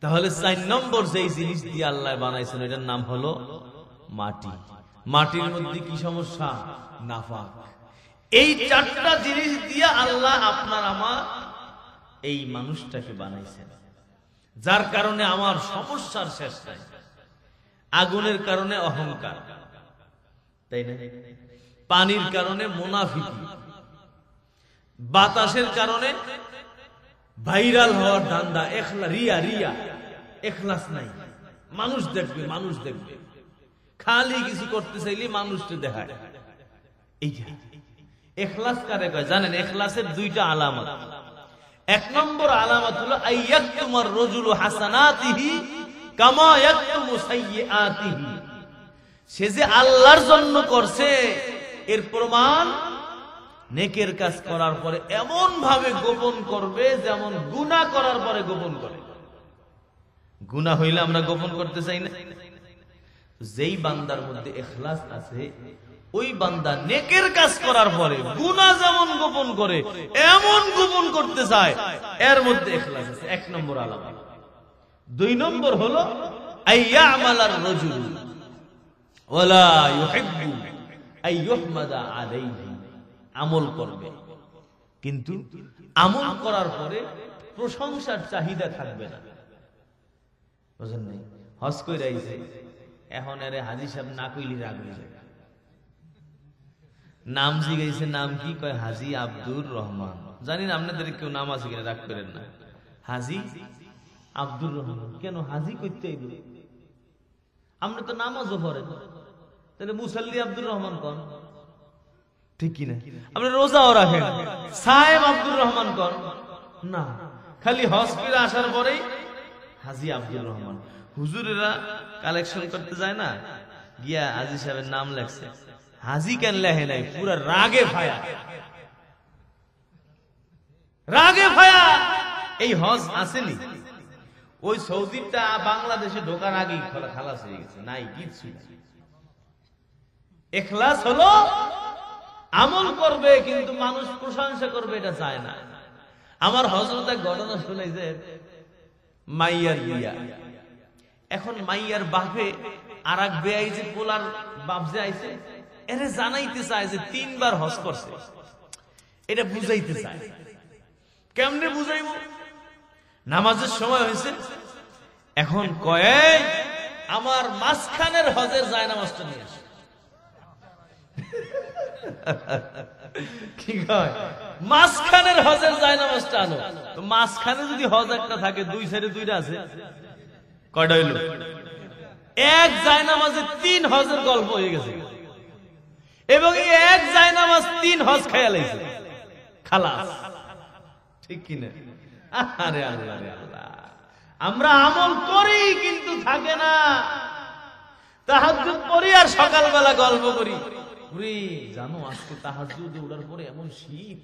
তাহলে 4 নম্বর যেই জিনিস দিয়ে আল্লাহ বানাইছেন এটার নাম হলো মাটি। মাটির মধ্যে কি সমস্যা? নাপাক। এই 4টা জিনিস দিয়ে আল্লাহ আপনার আমার এই মানুষটাকে বানাইছেন, যার কারণে আমার সমস্যার শেষ নাই। আগুনের কারণে অহংকার, তাই না? পানির কারণে মুনাফিকি, বাতাসের কারণে ভাইরাল হওয়ার ধান্দা, রিয়া, ইখলাস নাই। মানুষ দেখবে, মানুষ দেখবে, খালি কিছু করতে চাইলে মানুষকে দেখায়। এই যে ইখলাস কারে কয় জানেন? ইখলাসের 2টা আলামত। 1 নম্বর আলামত হলো আইয়াকতুমার রাজুলু হাসানাতিহি কামা ইয়াকতুমু সাইয়্যাতিহি। সে যে আল্লাহর জন্য করছে এর প্রমাণ নেকের কাজ করার পরে এমন ভাবে গোপন করবে যেমন গুনাহ করার পরে গোপন করে। গুনাহ হইলে আমরা গোপন করতে চাই না। যেই বান্দার মধ্যে ইখলাস আছে ওই বান্দা নেকের কাজ করার পরে গুনাহ যেমন গোপন করে এমন গোপন করতে চায়, এর মধ্যে ইখলাস আছে। 1 নম্বর আলামত। 2 নম্বর হলো আইয়ামালার রাজুল ওয়ালা ইউহিব্বু আইয়ুহমাদা আলাইহি। আমল করবে কিন্তু আমল করার পরে প্রশংসার চাহিদা থাকবে না। বুঝেন নাই? হজ কইরা আইছে, এখন আরে হাজী সাহেব না কইলি রাগ হয়ে যায়। নাম জিগাইছে, নাম কি? কয় হাজী আব্দুর রহমান। জানি না আপনাদের কেউ নাম আছে কিনা, রাগ করেন না। হাজী আব্দুর রহমান। কেন হাজী কইতে আইল? আপনি তো নামাজও পড়েন, তাহলে মুসাল্লি আব্দুর রহমান কোন? ঠিক কিনা? আপনি রোজাও রাখেন, সাহেব আব্দুর রহমান কোন? না, খালি হজ করে আসার পরেই হাজী আব্দুর রহমান। হুজুরেরা কালেকশন করতে যায় না, গিয়া হাজী সাহেবের নাম লেখছে, হাজী কেন লেখে নাই? পুরা রাগে ফায়া, রাগে ফায়া। এই হজ আসেনি, ওই সৌদিটা বাংলাদেশে ঢোকার আগেই খালাস হয়ে গেছে, নাই কিছু। ইখলাস হলো আমল করবে কিন্তু মানুষ প্রশংসা করবে এটা চায় না। আমার হযরত এক ঘটনা শুনাইছে, মাইয়ার বিয়া। এখন মাইয়ার বাপে আর এক বেয়াই যে পোলার বাপ যে আইছে, এরে জানাইতে চায় যে 3 বার হজ করছে, এটা বুঝাইতে চায়। কেমনে বুঝাইব? নামাজের সময় হয়েছে, এখন কয়ে আমার মাঝখানের হজের জায়নামাজটা নিয়ে আসে। কি কয়? মাঝখানের হজের জায়নামাজটা আনো। তো মাঝখানে যদি হজ একটা থাকে, 2 সাইডে 2টা আছে, কয়টা হইল? এক জায়নামাজে 3 হজের গল্প হয়ে গেছে, এবং এই এক জায়নামাজ 3 হজ খাইয়া লাইছে, খালাস। ঠিক কিনা? আরে আল্লাহ রে আল্লাহ, আমরা আমল করি কিন্তু থাকে না। তাহাজ্জুদ পড়ি আর সকালবেলা গল্প করি, জানো আজকে তাহাজ্জুদ ওঠার পরে এমন শীত,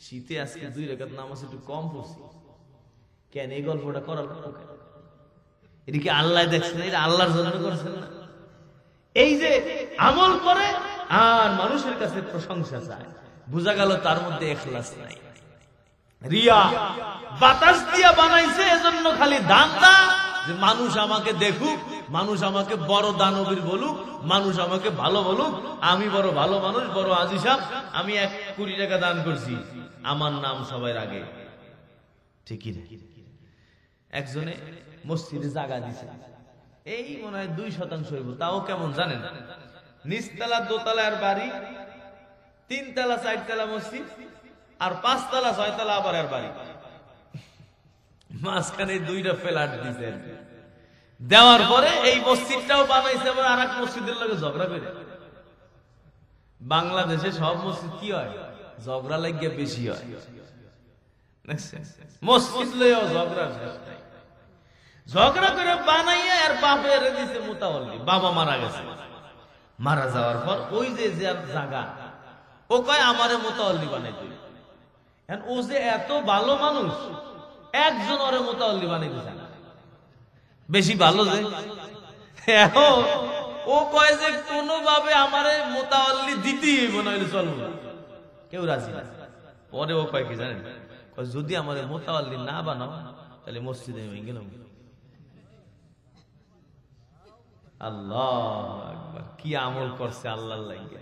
শীতে আজকে 2 রাকাত নামাজ একটু কম পড়ছি। কেন এই গল্পটা করার? এটা কি আল্লাহ দেখছেন? এটা আল্লাহর জন্য করছেন না? এই যে আমল করে আর মানুষের কাছে প্রশংসা চায়, বোঝা গেল তার মধ্যে ইখলাস নাই। রিয়া বাতাস দিয়া বানাইছে, এজন্য খালি ধান্দা যে মানুষ আমাকে দেখুক, মানুষ আমাকে বড় দানবীর বলুক, মানুষ আমাকে ভালো বলুক, আমি বড় ভালো মানুষ, বড় হাজী সাহেব, আমি 1 কোটি টাকা দান করছি, আমার নাম সবার আগে। ঠিকই না? একজনে মসজিদে জায়গা দিছে, এই মনে হয় 2% হইব, তাও কেমন জানেন? নিচতলা, দোতলার বাড়ি, 3 তলা 4 তলা মসজিদ, আর 5 তলা 6 তলা আবার এর বাড়ি। মাঝখানে 2টা ফ্ল্যাট দিয়েছেন, দেওয়ার পরে এই মসজিদটাও বানাইছে, আবার আর এক মসজিদের লগে ঝগড়া করে। বাংলাদেশে সব মসজিদ কি হয়, ঝগড়া লাগিয়ে বেশি হয়। মসজিদ লইয়াও ঝগড়া শেষ নাই, ঝগড়া করে বানাইয়া আর বাপের দিছে মুতাওয়াল্লি। বাবা মারা গেছে, মারা যাওয়ার পর ওই যে জায়গা ও কয় আমারে মুতাওয়াল্লি বানাই দিল। ও যে এত ভালো মানুষ, একজন ওরে মুতাওয়াল্লি বানাই দিছে না, বেশি ভালো যে ও কয় যে কোনোভাবে আমারে মুতাওয়াল্লি দিতেই হইব, নইলে চলবো না, কেউ রাজি না। পরে ও কয় কি জানেন, যদি আমারে মুতাওয়াল্লি না বানাও তাহলে মসজিদে আমি গেলাম। আল্লাহু আকবার, কি আমল করছে আল্লাহর লাগিয়া।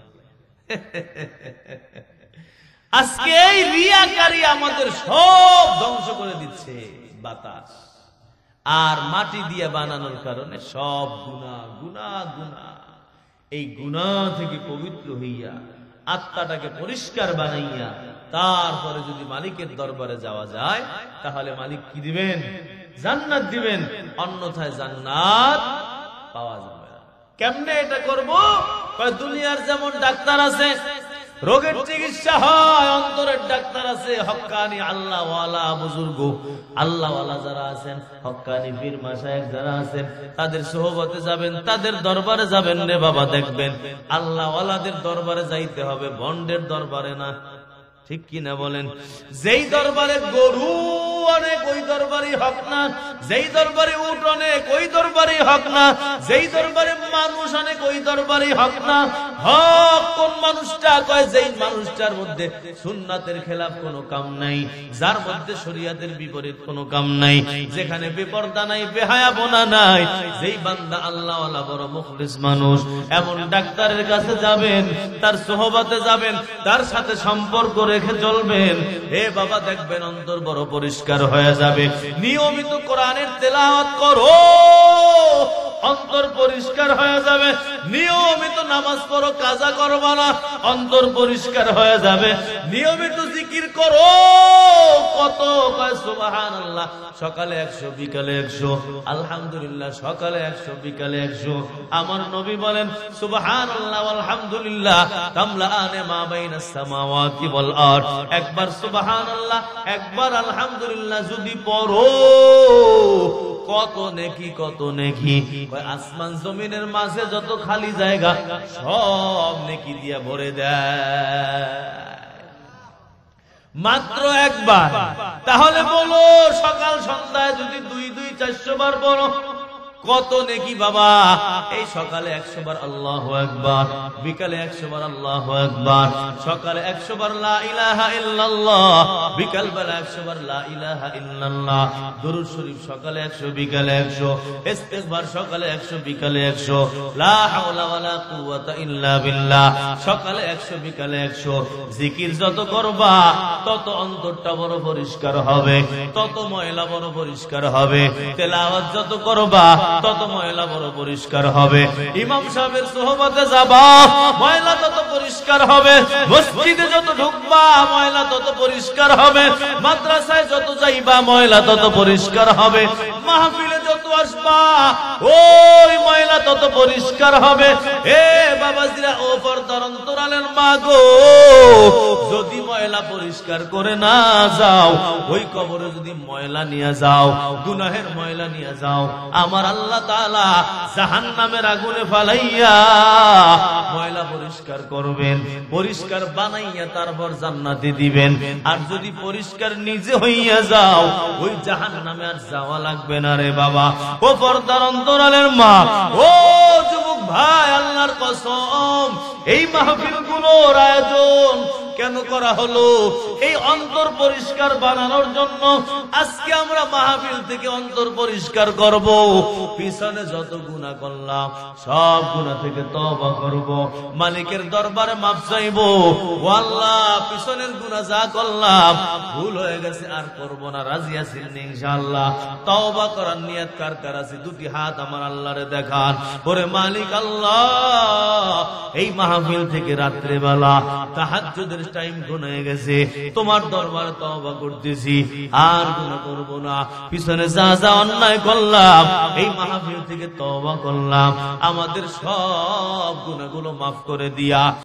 আজকে এই রিয়াকারী আমাদের সব ধ্বংস করে দিচ্ছে বাতাস, আর মাটি দিয়ে বানানোর কারণে সব গুনাহ গুনাহ গুনাহ। এই গুনাহ থেকে পবিত্র হইয়া আত্মাটাকে পরিষ্কার বানাইয়া তারপরে যদি মালিকের দরবারে যাওয়া যায়, তাহলে মালিক কি দিবেন, জান্নাত দিবেন, অন্যথায় জান্নাত পাওয়া যাবে না। কেমনে এটা করব? দুনিয়ার যেমন ডাক্তার আছে, রোগের চিকিৎসা হয়, অন্তরের ডাক্তার আছে, হক্কানি আল্লাহ ওয়ালা বুজুর্গ আল্লাহ ওয়ালা যারা আছেন, হক্কানি পীর মাশায়েখ যারা আছেন, তাদের সোহবতে যাবেন, তাদের দরবারে যাবেন রে বাবা, দেখবেন আল্লাহ ওয়ালাদের দরবারে যাইতে হবে, বন্ডের দরবারে না। ঠিক কি না বলেন? যেই দরবারে গরু অনেক ওই দরবারই হক না, যেই দরবারে উট অনেক ওই দরবারই হক না, যেই দরবারে মানুষ অনেক ওই দরবারই হক না। হক কোন মানুষটা? কয় যেই মানুষটার মধ্যে সুন্নাতের খেলাফ কোনো কাম নাই, যার মধ্যে শরীয়তের বিপরীত কোনো কাম নাই, যেখানে বেপরদা নাই, বেহায়াপনা নাই, যেই বান্দা আল্লাহওয়ালা বড় মুখলিস মানুষ, এমন ডাক্তারের কাছে যাবেন, তার সোহবতে যাবেন, তার সাথে সম্পর্ক রেখে চলবেন। হে বাবা, দেখবেন অন্তর বড় পরিষ্কার হয়ে যাবে। নিয়মিত কোরআনের তেলাওয়াত করো, অন্তর পরিষ্কার হয়ে যাবে। নিয়মিত নামাজ পড়ো, কাজা করবা না, অন্তর পরিষ্কার হয়ে যাবে। নিয়মিত জিকির করো, কত কয় সুবহানাল্লাহ সকালে 100, বিকালে 100, আলহামদুলিল্লাহ সকালে 100, বিকালে 100। আমার নবী বলেন সুবহানাল্লাহ আলহামদুলিল্লাহ তামলাআনে মা বাইনাস সামাওয়াতি ওয়াল আরদ। একবার সুবহানাল্লাহ, একবার আলহামদুলিল্লাহ যদি পড়ো, কত নেকি, কত নেকি। আসমান জমিনের মাঝে যত খালি জায়গা সব নেকি দিয়া ভরে দেয় মাত্র একবার। তাহলে বলো, সকাল সন্ধ্যায় যদি 2-400 বার বলো, কত নেকি বাবা। এই সকালে 100 বার আল্লাহু আকবার, বিকালে 100 বার আল্লাহু আকবার, সকালে 100 বার লা ইলাহা ইল্লাল্লাহ, বিকাল বেলা 100 বার লা ইলাহা ইল্লাল্লাহ। দরুদ শরীফ সকালে 100, বিকালে 100, ইস্তিগফার সকালে 100, বিকালে 100, লা হাওলা ওয়ালা কুওয়াতা ইল্লা বিল্লাহ সকালে 100, বিকালে 100। জিকির যত করবা তত অন্তরটা বড় পরিষ্কার হবে, তত ময়লা বড় পরিষ্কার হবে। তেলাওয়াত যত করবা তত ময়লা বড় পরিষ্কার হবে। ইমাম সাহেবের সোহবতে যাবা, ময়লা তত পরিষ্কার হবে। মসজিদে যত ঢুকবা, ময়লা তত পরিষ্কার হবে। মাদ্রাসায় যত যাইবা, ময়লা তত পরিষ্কার হবে। মাহফিলে যত আসবা, ওই ময়লা তত পরিষ্কার হবে। এ বাবাজিরা, ও পর্দার অন্তরালের মা গো, যদি ময়লা পরিষ্কার করে না যাও, ওই কবরে যদি ময়লা নিয়ে যাও, গুনাহের ময়লা নিয়ে যাও, আমার আল্লাহ তাআলা জাহান্নামের আগুনে ফালাইয়া ময়লা পরিষ্কার করবেন, পরিষ্কার বানাইয়া তারপর জান্নাতে দিবেন। আর যদি পরিষ্কার নিজে হইয়া যাও, ওই জাহান্নামে আর যাওয়া লাগবে না রে বাবা। ও পর্দার অন্তরালের মা, ও যুবক ভাই, আল্লাহর কসম, এই মাহফিলগুলোর আয়োজন কেন করা হলো? এই অন্তর পরিষ্কার বানানোর জন্য। আজকে আমরা মাহফিল থেকে অন্তর পরিষ্কার করব, পিছনে যত গুনাহ করলাম সব গুনাহ থেকে তওবা করব, মালিকের দরবারে মাফ চাইবো। ও আল্লাহ, পিছনের গুনাহ যা করলাম ভুল হয়ে গেছে, আর করব না, রাজি আছি ইনশাআল্লাহ। তওবা করার নিয়ত কার কার আছে? দুটি হাত আমার আল্লাহরে দেখান। ওরে মালিক আল্লাহ, এই মাহফিল থেকে রাত্রে বেলা তাহাজ্জুদের টাইম হয়ে গেছে, তোমার দরবারে তওবা করতেছি, আর গুনাহ করব করব না, পিছনে যা যা অন্যায় করলাম এই মাহফিল থেকে তওবা করলাম, আমাদের সব গুনাহগুলো মাফ করে দিয়া